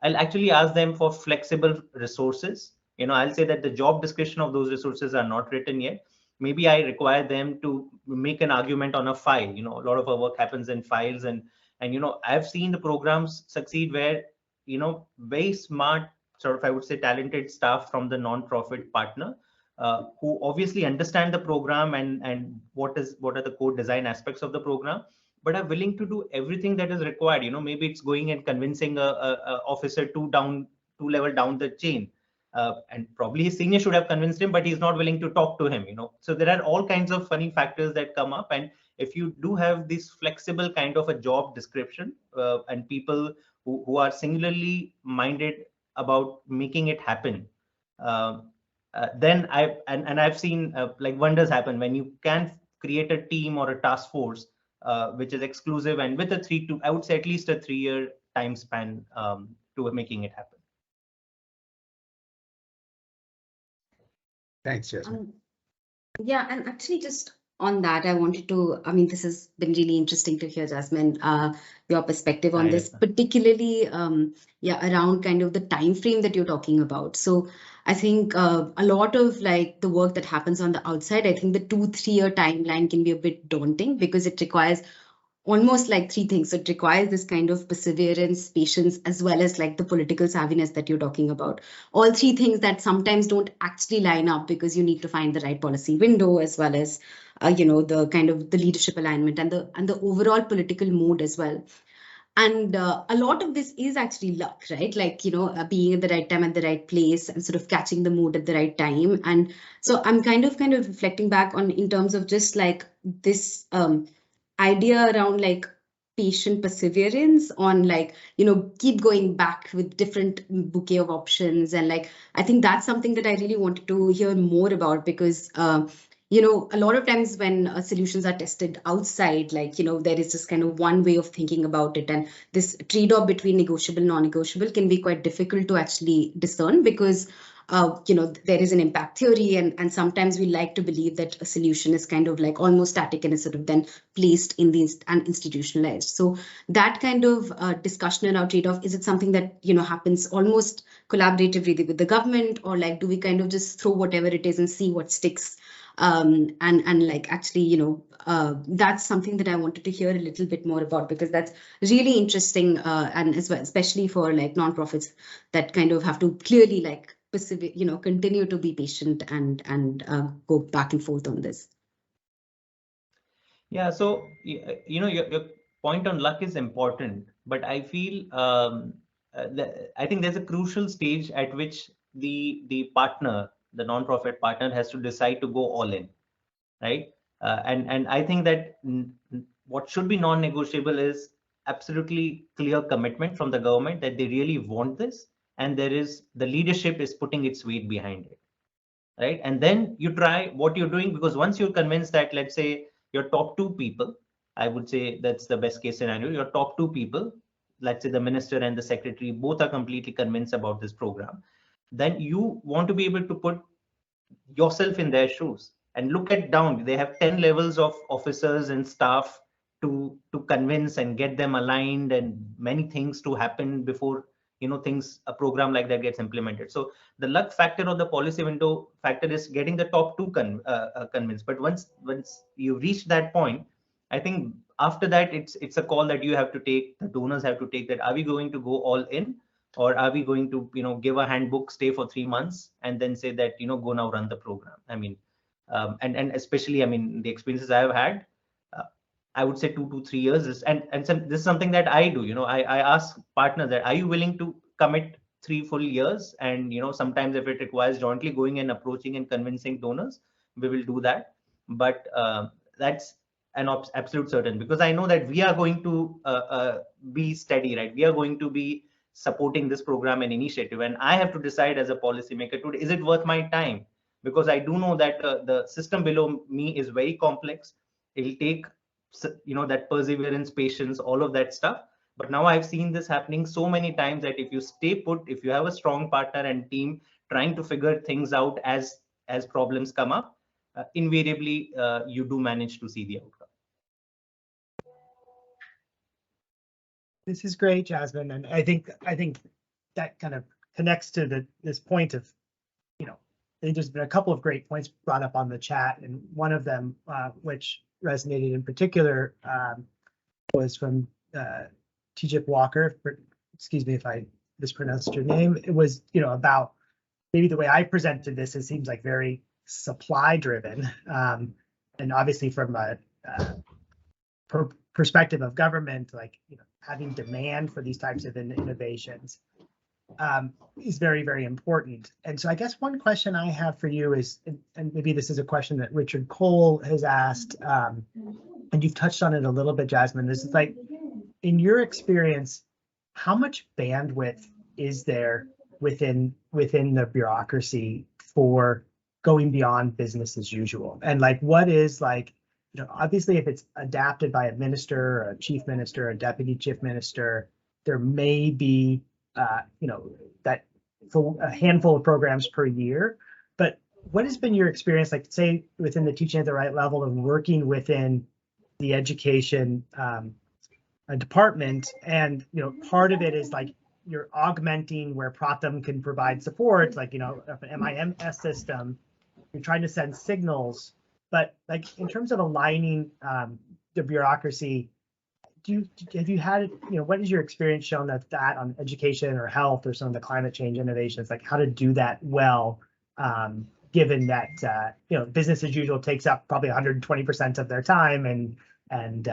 I'll actually ask them for flexible resources. I'll say that the job description of those resources are not written yet. Maybe I require them to make an argument on a file. A lot of our work happens in files, and I've seen the programs succeed where very smart, sort of, I would say, talented staff from the non-profit partner, who obviously understand the program and what are the core design aspects of the program, but are willing to do everything that is required. Maybe it's going and convincing a officer two level down the chain, and probably his senior should have convinced him, but he's not willing to talk to him. So there are all kinds of funny factors that come up, and if you do have this flexible kind of a job description, and people who are singularly minded about making it happen, then I've seen like wonders happen when you can create a team or a task force which is exclusive and with I would say at least a 3-year time span to making it happen. Thanks, Jasmine. Yeah, and actually just on that, I wanted to, this has been really interesting to hear, Jasmine, your perspective on this, particularly, around kind of the time frame that you're talking about. So I think a lot of like the work that happens on the outside, I think the 2-3 year timeline can be a bit daunting because it requires almost like 3 things. So it requires this kind of perseverance, patience, as well as like the political savviness that you're talking about. All 3 things that sometimes don't actually line up because you need to find the right policy window, as well as the kind of the leadership alignment and the overall political mood as well. And a lot of this is actually luck, right? Like, being at the right time at the right place and sort of catching the mood at the right time. And so I'm kind of reflecting back on in terms of just like this idea around like patient perseverance on like, keep going back with different bouquet of options. And like, I think that's something that I really wanted to hear more about because, a lot of times when solutions are tested outside, like, there is just kind of one way of thinking about it. And this trade-off between negotiable, non-negotiable can be quite difficult to actually discern because there is an impact theory, and sometimes we like to believe that a solution is kind of like almost static and is sort of then placed in these and institutionalized. So that kind of discussion around trade-off, is it something that happens almost collaboratively with the government, or like do we kind of just throw whatever it is and see what sticks? And like actually, that's something that I wanted to hear a little bit more about because that's really interesting, and as well, especially for like nonprofits that kind of have to clearly like persevere, continue to be patient and go back and forth on this? Yeah, so your point on luck is important, but I feel I think there's a crucial stage at which the partner, the non-profit partner, has to decide to go all in, right? And I think that what should be non-negotiable is absolutely clear commitment from the government that they really want this, and the leadership is putting its weight behind it, right? And then you try what you're doing, because once you're convinced that, let's say, your top two people, I would say that's the best case scenario, your top two people, let's say the minister and the secretary, both are completely convinced about this program, then you want to be able to put yourself in their shoes and look at down. They have 10 levels of officers and staff to convince and get them aligned, and many things to happen before a program like that gets implemented. So the luck factor or the policy window factor is getting the top two convinced. But once you reach that point, I think after that it's a call that you have to take, the donors have to take, that are we going to go all in, or are we going to give a handbook, stay for 3 months, and then say that go now run the program? I mean, and especially, I mean, the experiences I have had, I would say 2 to 3 years is, this is something that I do. I ask partners that, are you willing to commit 3 full years? And sometimes if it requires jointly going and approaching and convincing donors, we will do that. But that's an absolute certain, because I know that we are going to be steady, right? We are going to be supporting this program and initiative, and I have to decide as a policymaker today, is it worth my time? Because I do know that the system below me is very complex. It'll take that perseverance, patience, all of that stuff. But now I've seen this happening so many times that if you stay put, if you have a strong partner and team trying to figure things out as problems come up, invariably you do manage to see the outcome. This is great, Jasmine, and I think that kind of connects to this point of, there's been a couple of great points brought up on the chat, and one of them, which resonated in particular, was from Tijip Walker. Excuse me if I mispronounced your name. It was, about maybe the way I presented this. It seems like very supply driven, and obviously from a perspective of government, like having demand for these types of innovations is very, very important. And so I guess one question I have for you is, and maybe this is a question that Richard Cole has asked, and you've touched on it a little bit, Jasmine. This is like, in your experience, how much bandwidth is there within the bureaucracy for going beyond business as usual? And like, what is like, obviously, if it's adapted by a minister, or a chief minister, a deputy chief minister, there may be, that for a handful of programs per year. But what has been your experience, like, say, within the teaching at the right level and working within the education department? And part of it is like you're augmenting where Pratham can provide support, like an MIMS system. You're trying to send signals. But like in terms of aligning the bureaucracy, have you had, what has your experience shown that on education or health or some of the climate change innovations, like how to do that well, given that business as usual takes up probably 120% of their time, and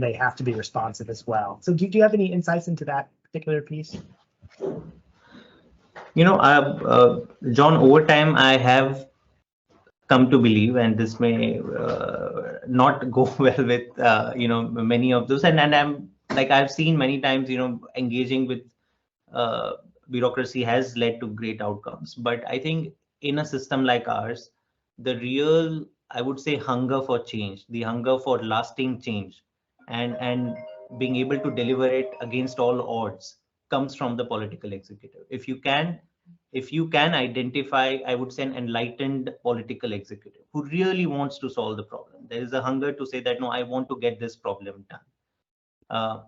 they have to be responsive as well. So do you have any insights into that particular piece? John, over time I have come to believe, and this may not go well with many of those, and I'm like, I've seen many times engaging with bureaucracy has led to great outcomes. But I think in a system like ours, the real, I would say, hunger for change, the hunger for lasting change, and being able to deliver it against all odds, comes from the political executive. If you can identify, I would say, an enlightened political executive who really wants to solve the problem, there is a hunger to say that, no, I want to get this problem done.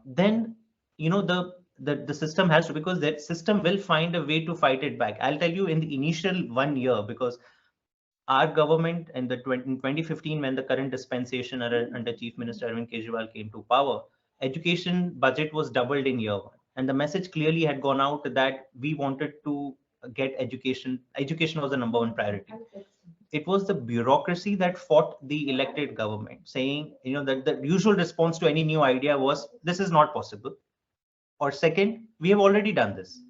Then, the system has to, because that system will find a way to fight it back. I'll tell you, in the initial 1 year, because our government in 2015, when the current dispensation under Chief Minister Arvind Kejriwal came to power, education budget was doubled in year 1. And the message clearly had gone out that we wanted to get education. Education was the #1 priority. It was the bureaucracy that fought the elected government, saying, that the usual response to any new idea was, this is not possible. Or second, we have already done this.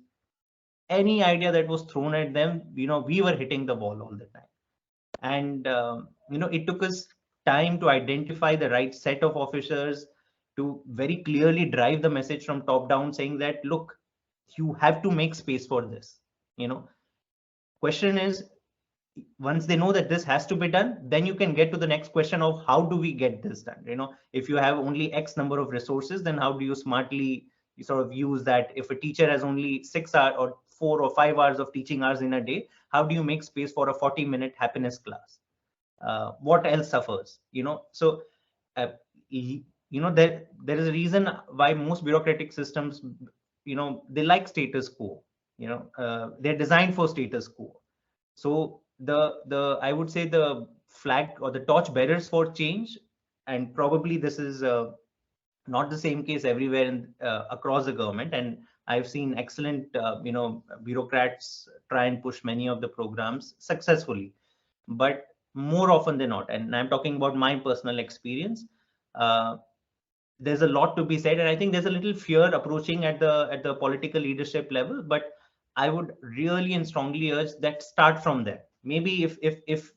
Any idea that was thrown at them, we were hitting the wall all the time. And, it took us time to identify the right set of officers to very clearly drive the message from top down, saying that, look, you have to make space for this. Question is, once they know that this has to be done, then you can get to the next question of how do we get this done? If you have only X number of resources, then how do you smartly sort of use that? If a teacher has only 6 hours or 4 or 5 hours of teaching hours in a day, how do you make space for a 40-minute happiness class? What else suffers? So there is a reason why most bureaucratic systems, they like status quo. They're designed for status quo. So I would say the flag or the torch bearers for change, and probably this is not the same case everywhere across the government, and I've seen excellent bureaucrats try and push many of the programs successfully, but more often than not, and I'm talking about my personal experience, there's a lot to be said, and I think there's a little fear approaching at the political leadership level, but I would really and strongly urge that start from there. Maybe if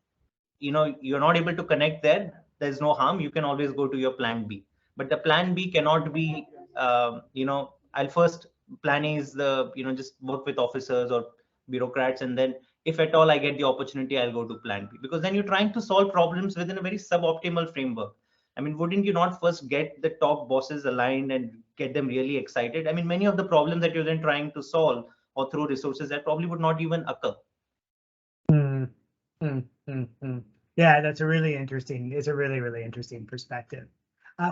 you're not able to connect there, there's no harm. You can always go to your plan B. But the plan B cannot be, I'll first plan A is just work with officers or bureaucrats, and then if at all I get the opportunity, I'll go to plan B, because then you're trying to solve problems within a very suboptimal framework. I mean, wouldn't you not first get the top bosses aligned and get them really excited? I mean, many of the problems that you're then trying to solve or through resources that probably would not even occur. Yeah, that's a really interesting perspective.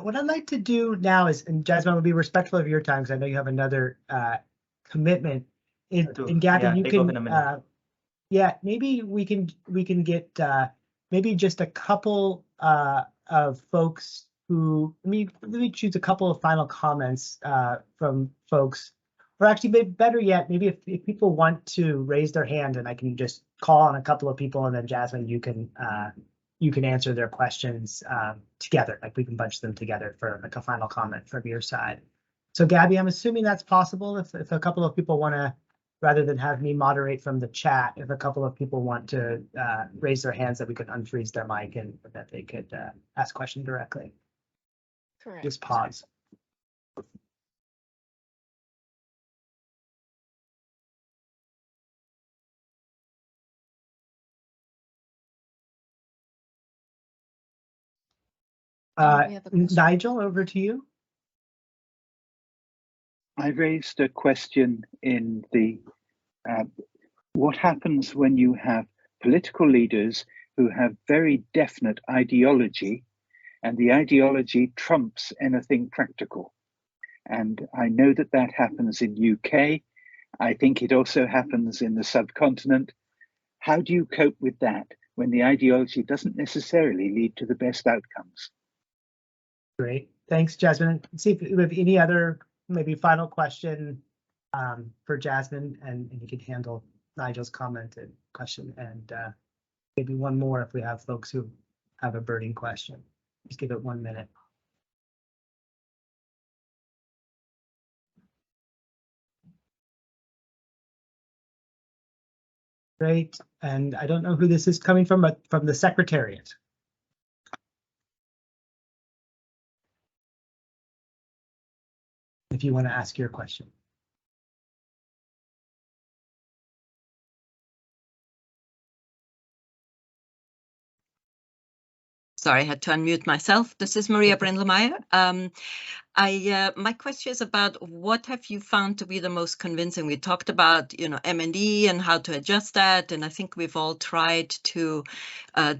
What I'd like to do now is, and Jasmine, will be respectful of your time because I know you have another commitment. And Gavin, you can, maybe we can get maybe just a couple of folks who, let me choose a couple of final comments from folks. Or actually, better yet, maybe if people want to raise their hand, and I can just call on a couple of people, and then Jasmine, you can answer their questions together. Like we can bunch them together for like a final comment from your side. So Gabby, I'm assuming that's possible. If a couple of people want to, rather than have me moderate from the chat, if a couple of people want to raise their hands, that we could unfreeze their mic and that they could ask question directly. Correct. Just pause. Nigel, over to you. I raised a question in the what happens when you have political leaders who have very definite ideology, and the ideology trumps anything practical. And I know that that happens in UK. I think it also happens in the subcontinent. How do you cope with that when the ideology doesn't necessarily lead to the best outcomes? Great, thanks, Jasmine. Let's see if we have any other maybe final question for Jasmine, and you can handle Nigel's comment and question, and maybe one more if we have folks who have a burning question. Just give it 1 minute. Great, and I don't know who this is coming from, but from the Secretariat. If you want to ask your question. Sorry, I had to unmute myself. This is Maria Brindlemeyer. My question is about what have you found to be the most convincing? We talked about, M&E and how to adjust that, and I think we've all tried to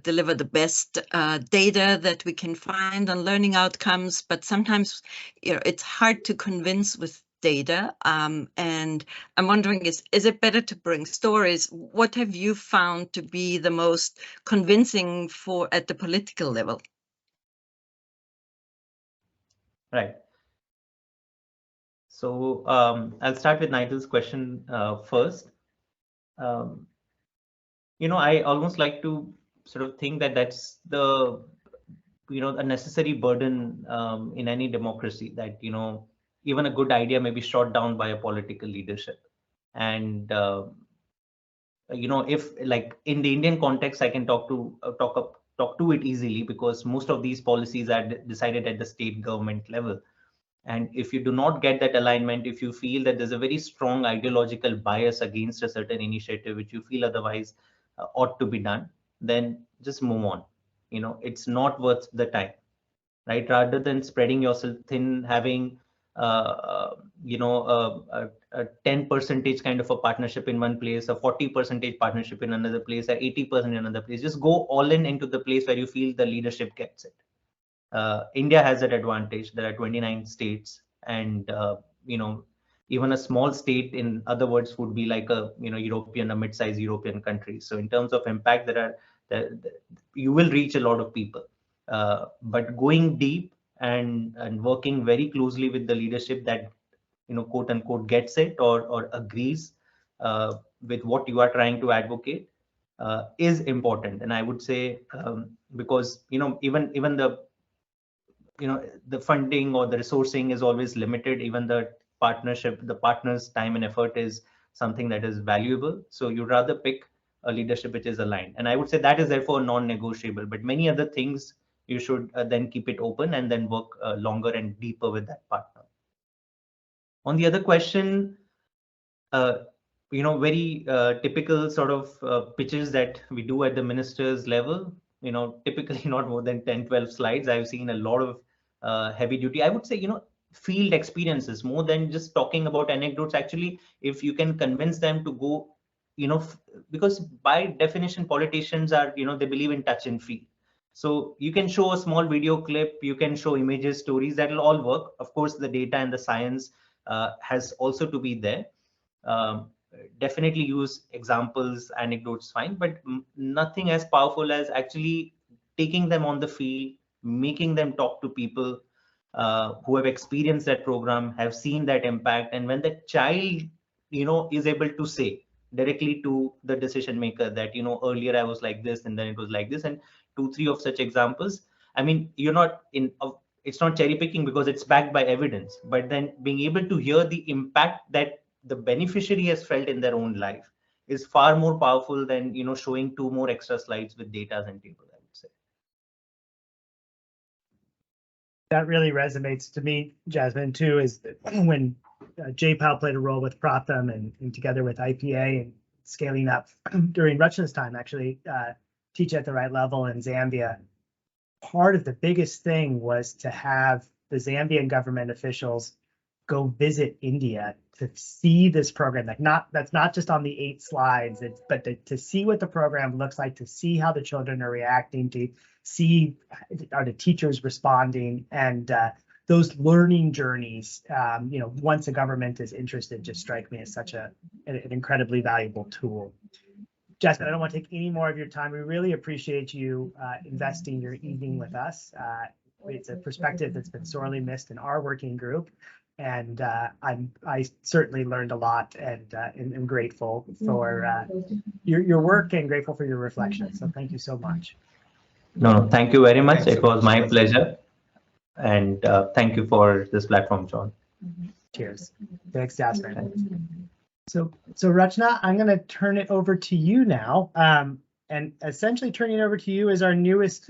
deliver the best data that we can find on learning outcomes, but sometimes, it's hard to convince with data. And I'm wondering, is it better to bring stories? What have you found to be the most convincing at the political level? Right. So I'll start with Nigel's question first. I almost like to sort of think that that's the, a necessary burden in any democracy, that, even a good idea may be shot down by a political leadership. And, if like in the Indian context, I can talk to it easily, because most of these policies are decided at the state government level. And if you do not get that alignment, if you feel that there's a very strong ideological bias against a certain initiative, which you feel otherwise ought to be done, then just move on. It's not worth the time, right? Rather than spreading yourself thin, having a 10% kind of a partnership in one place, a 40% partnership in another place, a 80% in another place. Just go all into the place where you feel the leadership gets it. India has that advantage. There are 29 states, and even a small state, in other words, would be like a a mid-sized European country. So in terms of impact, you will reach a lot of people. But going deep and working very closely with the leadership that quote unquote gets it or agrees with what you are trying to advocate is important. And I would say because even the funding or the resourcing is always limited. Even the partner's time and effort is something that is valuable. So you'd rather pick a leadership which is aligned. And I would say that is therefore non-negotiable. But many other things you should then keep it open and then work longer and deeper with that partner. On the other question, very typical sort of pitches that we do at the minister's level, typically not more than 10, 12 slides. I've seen a lot of heavy duty, I would say, field experiences, more than just talking about anecdotes. Actually, if you can convince them to go, because by definition, politicians are, they believe in touch and feel. So you can show a small video clip, you can show images, stories, that will all work. Of course, the data and the science has also to be there. Definitely use examples, anecdotes, fine, but nothing as powerful as actually taking them on the field, making them talk to people who have experienced that program, have seen that impact. And when the child, is able to say directly to the decision maker that, earlier I was like this and then it was like this, and 2-3 of such examples. I mean, it's not cherry picking because it's backed by evidence, but then being able to hear the impact that the beneficiary has felt in their own life is far more powerful than showing 2 more extra slides with data and tables, I would say. That really resonates to me, Jasmine, too, is when J-PAL played a role with Pratham and together with IPA and scaling up during Rachna's time, actually, Teach at the Right Level in Zambia. Part of the biggest thing was to have the Zambian government officials go visit India to see this program. That's not just on the 8 slides, but to see what the program looks like, to see how the children are reacting, to see are the teachers responding, and those learning journeys. Once a government is interested, just strike me as such an incredibly valuable tool. Jasmine, I don't want to take any more of your time. We really appreciate you investing your evening with us. It's a perspective that's been sorely missed in our working group. And I certainly learned a lot, and am grateful for your work and grateful for your reflection. So thank you so much. No, thank you very much. It was my pleasure. And thank you for this platform, John. Cheers. Thanks, Jasmine. So Rachna, I'm going to turn it over to you now. And essentially turning it over to you as our newest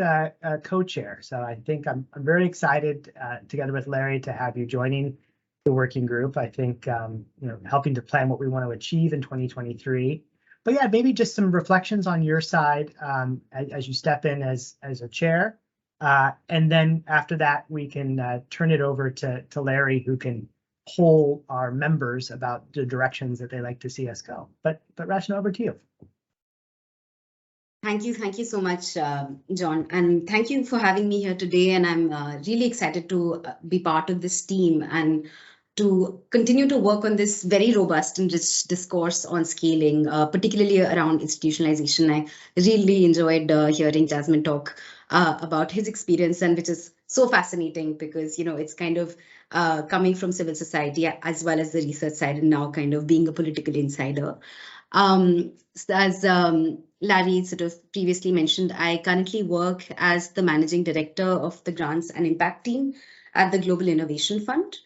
co-chair. So I think I'm very excited together with Larry to have you joining the working group. I think helping to plan what we want to achieve in 2023. But yeah, maybe just some reflections on your side as you step in as a chair. And then after that, we can turn it over to Larry, who can poll our members about the directions that they like to see us go. But Rachna, over to you. Thank you so much, John, and thank you for having me here today. And I'm really excited to be part of this team and to continue to work on this very robust and rich discourse on scaling, particularly around institutionalization. I really enjoyed hearing Jasmine talk about his experience, and which is so fascinating because, it's kind of coming from civil society as well as the research side, and now kind of being a political insider. As Larry sort of previously mentioned, I currently work as the managing director of the grants and impact team at the Global Innovation Fund.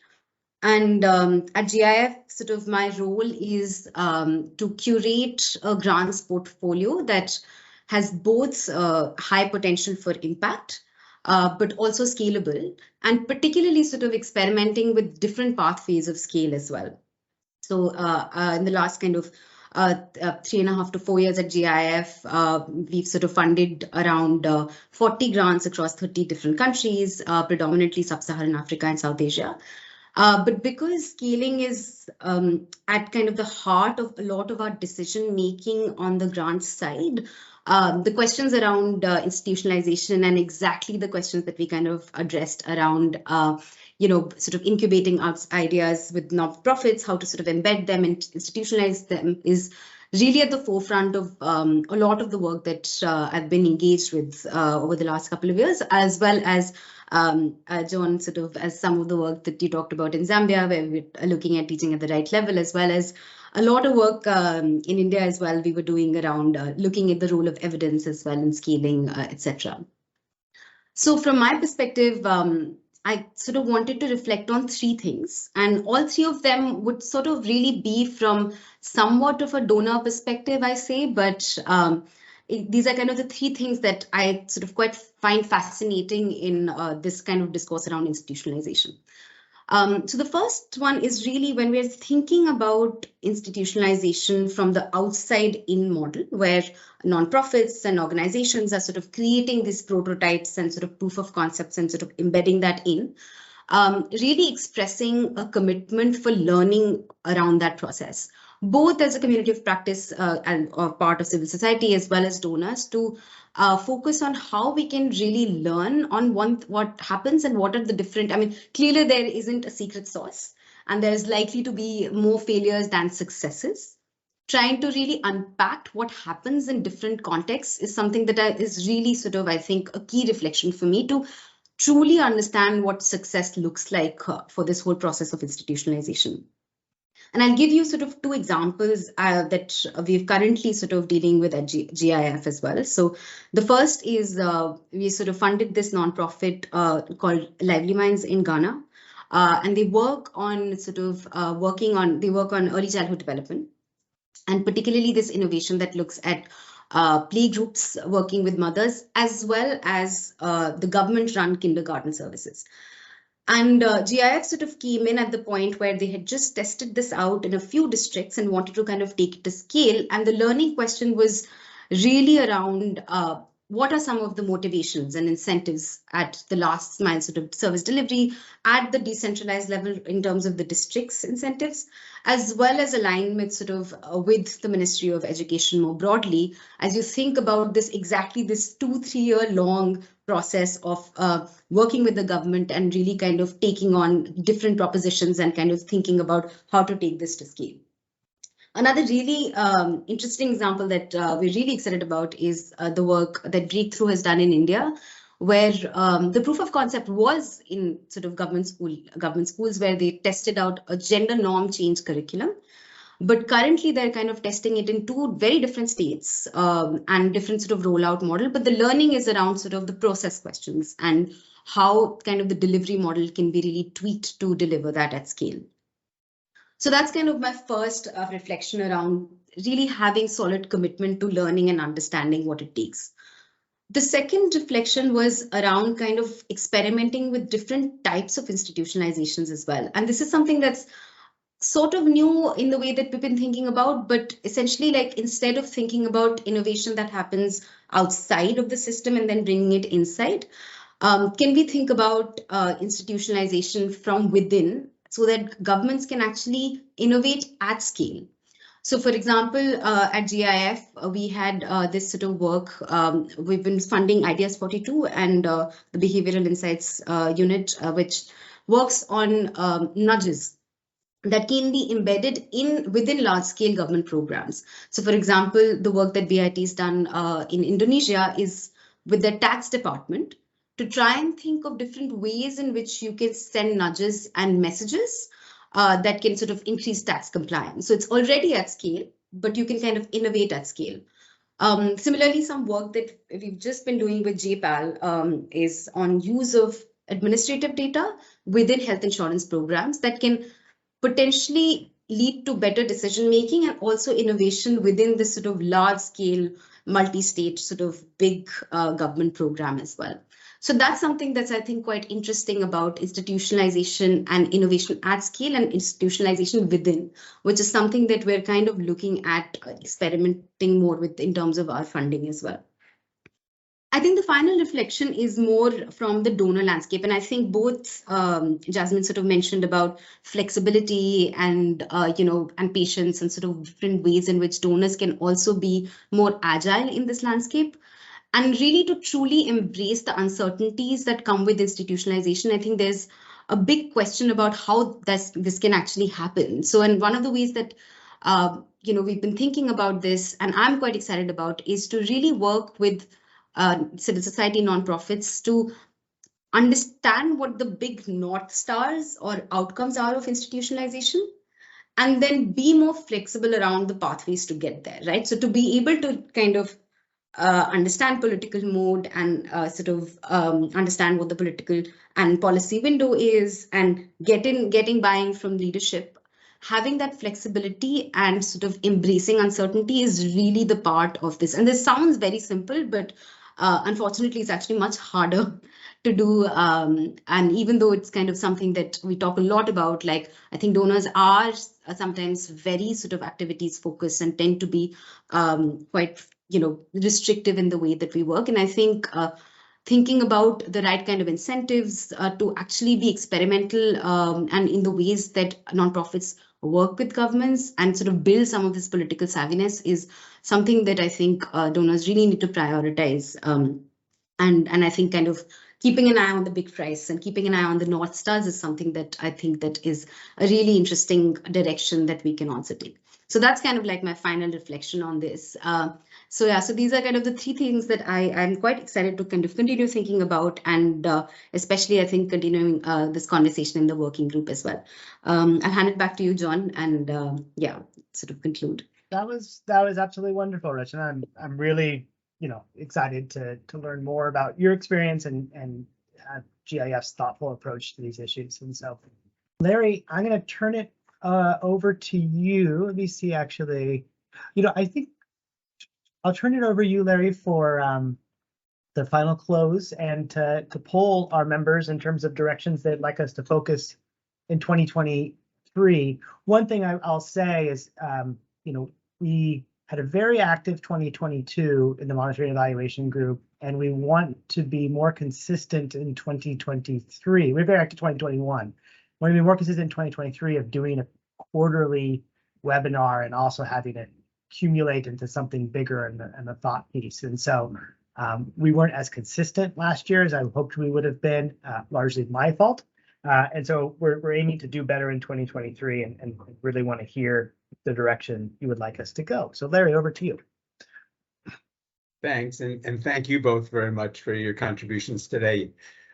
And at GIF, sort of my role is to curate a grants portfolio that has both high potential for impact, but also scalable, and particularly sort of experimenting with different pathways of scale as well. So in the last kind of 3.5 to 4 years at GIF, we've sort of funded around 40 grants across 30 different countries, predominantly Sub-Saharan Africa and South Asia. But because scaling is at kind of the heart of a lot of our decision making on the grants side, the questions around institutionalization and exactly the questions that we kind of addressed around sort of incubating ideas with nonprofits, how to sort of embed them and institutionalize them, is really at the forefront of a lot of the work that I've been engaged with over the last couple of years, as well as John, sort of as some of the work that you talked about in Zambia, where we're looking at teaching at the right level, as well as a lot of work in India as well. We were doing around looking at the role of evidence as well in scaling, etc. So from my perspective, I sort of wanted to reflect on 3 things, and all 3 of them would sort of really be from somewhat of a donor perspective, I say, but these are kind of the 3 things that I sort of quite find fascinating in this kind of discourse around institutionalization. So the first one is really when we're thinking about institutionalization from the outside in model, where nonprofits and organizations are sort of creating these prototypes and sort of proof of concepts and sort of embedding that in, really expressing a commitment for learning around that process, both as a community of practice and part of civil society, as well as donors, to focus on how we can really learn on what happens and what are the different, I mean, clearly there isn't a secret sauce, and there's likely to be more failures than successes. Trying to really unpack what happens in different contexts is something that is really sort of, I think, a key reflection for me to truly understand what success looks like for this whole process of institutionalization. And I'll give you sort of 2 examples that we're currently sort of dealing with at GIF as well. So the first is we sort of funded this nonprofit called Lively Minds in Ghana. And they work on sort of work on early childhood development, and particularly this innovation that looks at play groups working with mothers, as well as the government-run kindergarten services. And GIF sort of came in at the point where they had just tested this out in a few districts and wanted to kind of take it to scale. And the learning question was really around what are some of the motivations and incentives at the last mile sort of service delivery at the decentralized level in terms of the district's incentives, as well as alignment sort of with the Ministry of Education more broadly, as you think about this 2-3 year long process of working with the government and really kind of taking on different propositions and kind of thinking about how to take this to scale. Another really interesting example that we're really excited about is the work that Breakthrough has done in India, where the proof of concept was in sort of government schools where they tested out a gender norm change curriculum. But currently they're kind of testing it in 2 very different states and different sort of rollout model. But the learning is around sort of the process questions and how kind of the delivery model can be really tweaked to deliver that at scale. So that's kind of my first reflection around really having solid commitment to learning and understanding what it takes. The second reflection was around kind of experimenting with different types of institutionalizations as well. And this is something that's sort of new in the way that we've been thinking about, but essentially, like, instead of thinking about innovation that happens outside of the system and then bringing it inside, can we think about institutionalization from within so that governments can actually innovate at scale? So, for example, at GIF, we had this sort of work. We've been funding Ideas 42 and the Behavioral Insights Unit, which works on nudges that can be embedded within large-scale government programs. So, for example, the work that BIT has done in Indonesia is with the tax department to try and think of different ways in which you can send nudges and messages that can sort of increase tax compliance. So it's already at scale, but you can kind of innovate at scale. Similarly, some work that we've just been doing with J-PAL is on use of administrative data within health insurance programs that can potentially lead to better decision making and also innovation within this sort of large scale, multi-state sort of big government program as well. So that's something that's, I think, quite interesting about institutionalization and innovation at scale and institutionalization within, which is something that we're kind of looking at experimenting more with in terms of our funding as well. I think the final reflection is more from the donor landscape. And I think both Jasmine sort of mentioned about flexibility and, and patience and sort of different ways in which donors can also be more agile in this landscape. And really to truly embrace the uncertainties that come with institutionalization, I think there's a big question about how this can actually happen. So, and one of the ways that we've been thinking about this, and I'm quite excited about, is to really work with civil society nonprofits to understand what the big North Stars or outcomes are of institutionalization, and then be more flexible around the pathways to get there, right? So to be able to kind of understand political mode and understand what the political and policy window is and getting buy-in from leadership, having that flexibility and sort of embracing uncertainty is really the part of this. And this sounds very simple, but unfortunately, it's actually much harder to do. And even though it's kind of something that we talk a lot about, like I think donors are sometimes very sort of activities focused and tend to be quite restrictive in the way that we work. And I think thinking about the right kind of incentives to actually be experimental and in the ways that nonprofits work with governments and sort of build some of this political savviness is something that I think donors really need to prioritize. And I think kind of keeping an eye on the big price and keeping an eye on the North Stars is something that I think that is a really interesting direction that we can also take. So that's kind of like my final reflection on this. So these are kind of the three things that I'm quite excited to kind of continue thinking about, and especially I think continuing this conversation in the working group as well. I'll hand it back to you, John, and sort of conclude. That was absolutely wonderful, Rachna. I'm really excited to learn more about your experience and GIF's thoughtful approach to these issues. And so, Larry, I'm going to turn it over to you. Let me see, actually, I think I'll turn it over to you, Larry, for the final close and to poll our members in terms of directions they'd like us to focus in 2023. One thing I'll say is, we had a very active 2022 in the monitoring and evaluation group, and we want to be more consistent in 2023. We're very active 2021. We want to be more consistent in 2023 of doing a quarterly webinar and also having it accumulate into something bigger in the thought piece. And so we weren't as consistent last year as I hoped we would have been, largely my fault. And so we're aiming to do better in 2023 and really want to hear the direction you would like us to go. So Larry, over to you. Thanks, and thank you both very much for your contributions today.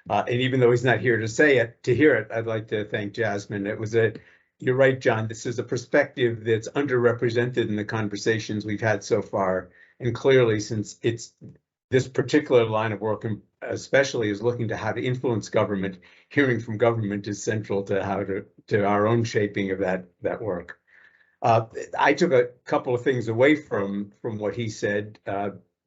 And even though he's not here to hear it, I'd like to thank Jasmine. You're right, John, this is a perspective that's underrepresented in the conversations we've had so far. And clearly, since it's this particular line of work, especially is looking to how to influence government, hearing from government is central to our own shaping of that work. I took a couple of things away from what he said,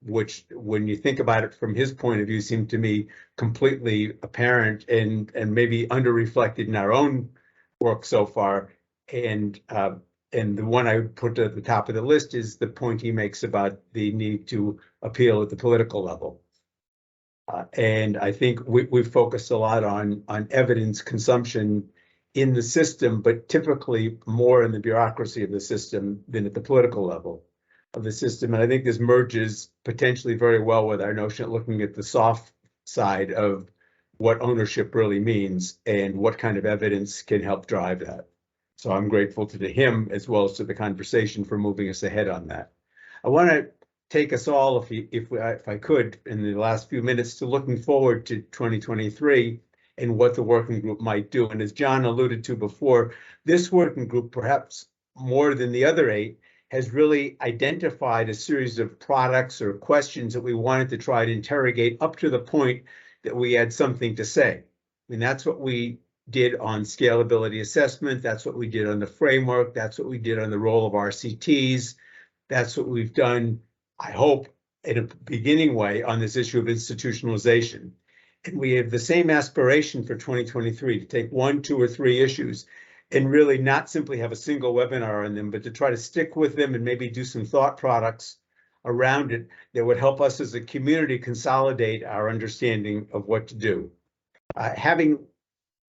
which, when you think about it from his point of view, seem to me completely apparent and maybe under-reflected in our own work so far. And the one I put at the top of the list is the point he makes about the need to appeal at the political level. And I think we've focused a lot on evidence consumption in the system, but typically more in the bureaucracy of the system than at the political level of the system. And I think this merges potentially very well with our notion of looking at the soft side of what ownership really means and what kind of evidence can help drive that. So I'm grateful to him as well as to the conversation for moving us ahead on that. I want to take us all, if I could, in the last few minutes, to looking forward to 2023 and what the working group might do. And as John alluded to before, this working group, perhaps more than the other 8, has really identified a series of products or questions that we wanted to try to interrogate up to the point that we had something to say. I mean, that's what we did on scalability assessment. That's what we did on the framework. That's what we did on the role of RCTs. That's what we've done, I hope, in a beginning way on this issue of institutionalization. And we have the same aspiration for 2023 to take 1, 2, or 3 issues and really not simply have a single webinar on them, but to try to stick with them and maybe do some thought products around it that would help us as a community consolidate our understanding of what to do. Having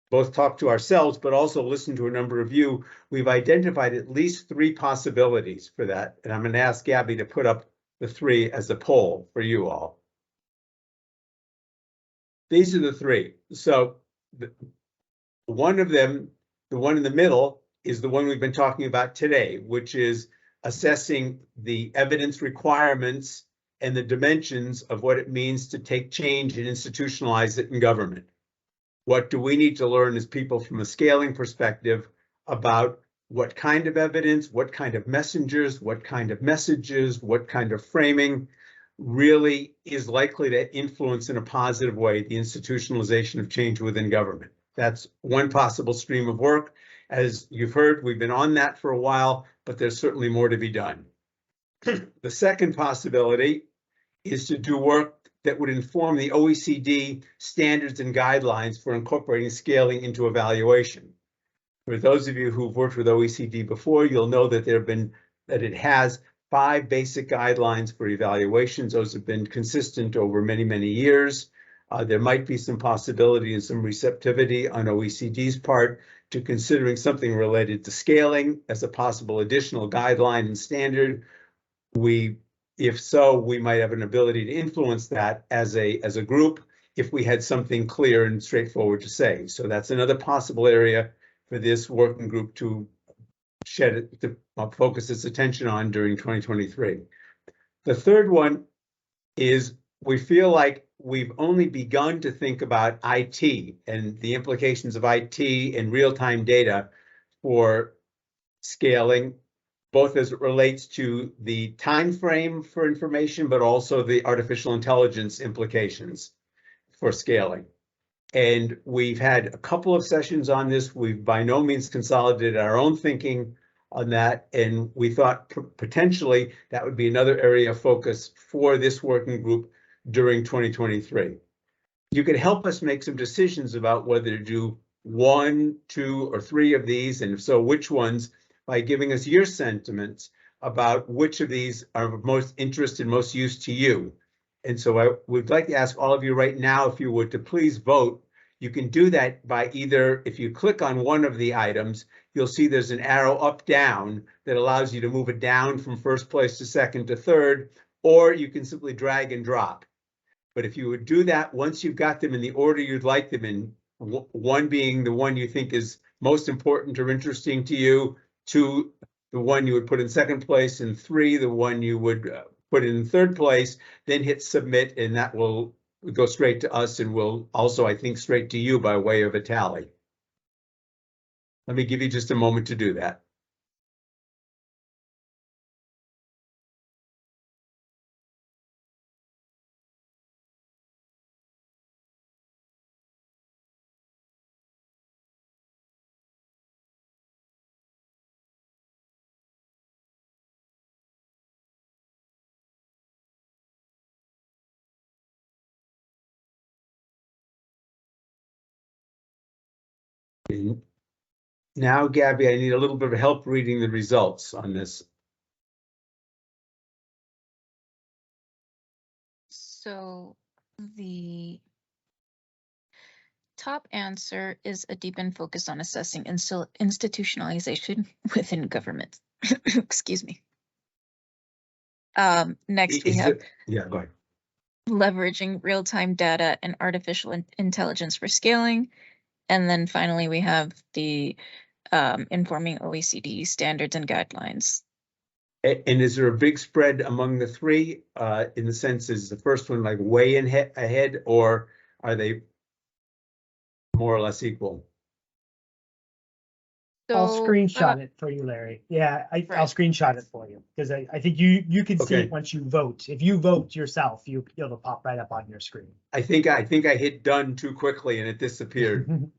both talked to ourselves, but also listened to a number of you, we've identified at least 3 possibilities for that. And I'm going to ask Gabby to put up the 3 as a poll for you all. These are the 3. So one of them, the one in the middle, is the one we've been talking about today, which is assessing the evidence requirements and the dimensions of what it means to take change and institutionalize it in government. What do we need to learn as people from a scaling perspective about what kind of evidence, what kind of messengers, what kind of messages, what kind of framing really is likely to influence in a positive way the institutionalization of change within government? That's one possible stream of work. As you've heard, we've been on that for a while, but there's certainly more to be done. The second possibility is to do work that would inform the OECD standards and guidelines for incorporating scaling into evaluation. For those of you who've worked with OECD before, you'll know that it has 5 basic guidelines for evaluations. Those have been consistent over many, many years. There might be some possibility and some receptivity on OECD's part to considering something related to scaling as a possible additional guideline and standard. If so, we might have an ability to influence that as a group if we had something clear and straightforward to say. So that's another possible area for this working group to focus its attention on during 2023. The third one is we feel like we've only begun to think about IT and the implications of IT and real-time data for scaling, both as it relates to the time frame for information, but also the artificial intelligence implications for scaling. And we've had a couple of sessions on this. We've by no means consolidated our own thinking on that, and we thought potentially that would be another area of focus for this working group during 2023. You could help us make some decisions about whether to do 1, 2, or 3 of these, and if so, which ones, by giving us your sentiments about which of these are of most interest and most use to you. And so I would like to ask all of you right now, if you would, to please vote. You can do that by either, if you click on one of the items, you'll see there's an arrow up, down that allows you to move it down from first place to second to third, or you can simply drag and drop. But if you would do that, once you've got them in the order you'd like them in, 1 being the one you think is most important or interesting to you, 2, the one you would put in second place, and 3, the one you would put in third place, then hit submit, and that will go straight to us and will also, I think, straight to you by way of a tally. Let me give you just a moment to do that. Now, Gabby, I need a little bit of help reading the results on this. So the top answer is a deepened focus on assessing institutionalization within government. Excuse me. Next we have go ahead. Leveraging real-time data and artificial intelligence for scaling. And then finally, we have the informing OECD standards and guidelines. And is there a big spread among the three? In the sense, is the first one like way ahead, or are they more or less equal? I'll So, screenshot it for you, Larry. Yeah, I'll Right. screenshot it for you because I think you can see Okay. it once you vote. If you vote yourself, it'll pop right up on your screen. I think I hit done too quickly and it disappeared.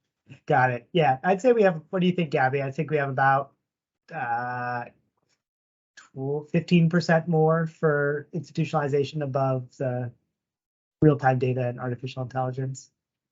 Got it. Yeah, I'd say we have. What do you think, Gabby? I think we have about 15% more for institutionalization above the real-time data and artificial intelligence.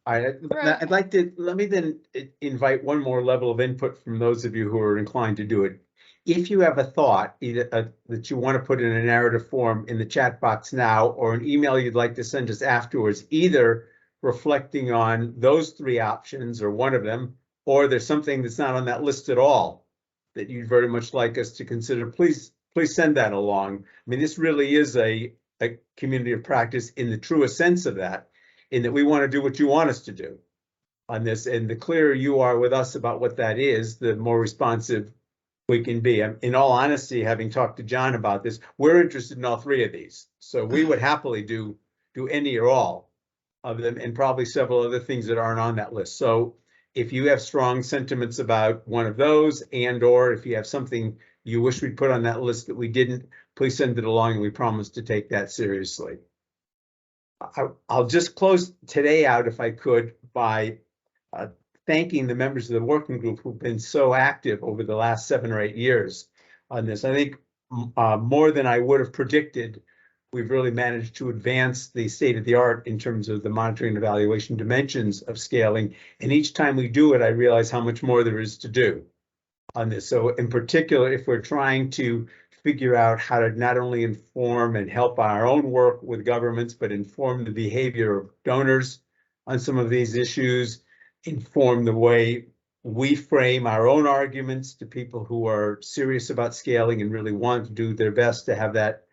I'd like to, let me then invite one more level of input from those of you who are inclined to do it. If you have a thought either that you want to put in a narrative form in the chat box now, or an email you'd like to send us afterwards, either reflecting on those three options or one of them, or there's something that's not on that list at all that you'd very much like us to consider, please send that along. I mean, this really is a community of practice in the truest sense of that, in that we want to do what you want us to do on this. And the clearer you are with us about what that is, the more responsive we can be. In all honesty, having talked to John about this, we're interested in all three of these. So we would happily do any or all of them, and probably several other things that aren't on that list. So if you have strong sentiments about one of those, and or if you have something you wish we'd put on that list that we didn't, please send it along, and we promise to take that seriously. I'll just close today out, if I could, by thanking the members of the working group who've been so active over the last 7 or 8 years on this. I think more than I would have predicted, we've really managed to advance the state of the art in terms of the monitoring and evaluation dimensions of scaling. And each time we do it, I realize how much more there is to do on this. So in particular, if we're trying to figure out how to not only inform and help our own work with governments, but inform the behavior of donors on some of these issues, inform the way we frame our own arguments to people who are serious about scaling and really want to do their best to have that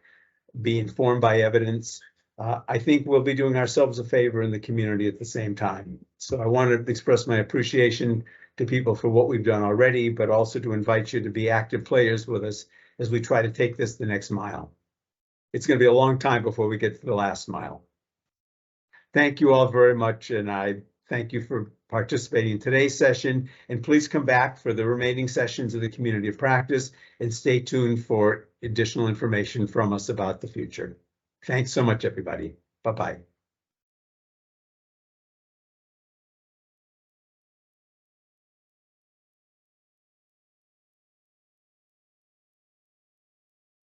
be informed by evidence. I think we'll be doing ourselves a favor in the community at the same time. So I want to express my appreciation to people for what we've done already, but also to invite you to be active players with us as we try to take this the next mile. It's going to be a long time before we get to the last mile. Thank you all very much, and I thank you for participating in today's session, and please come back for the remaining sessions of the community of practice, and stay tuned for additional information from us about the future. Thanks so much, everybody. Bye-bye.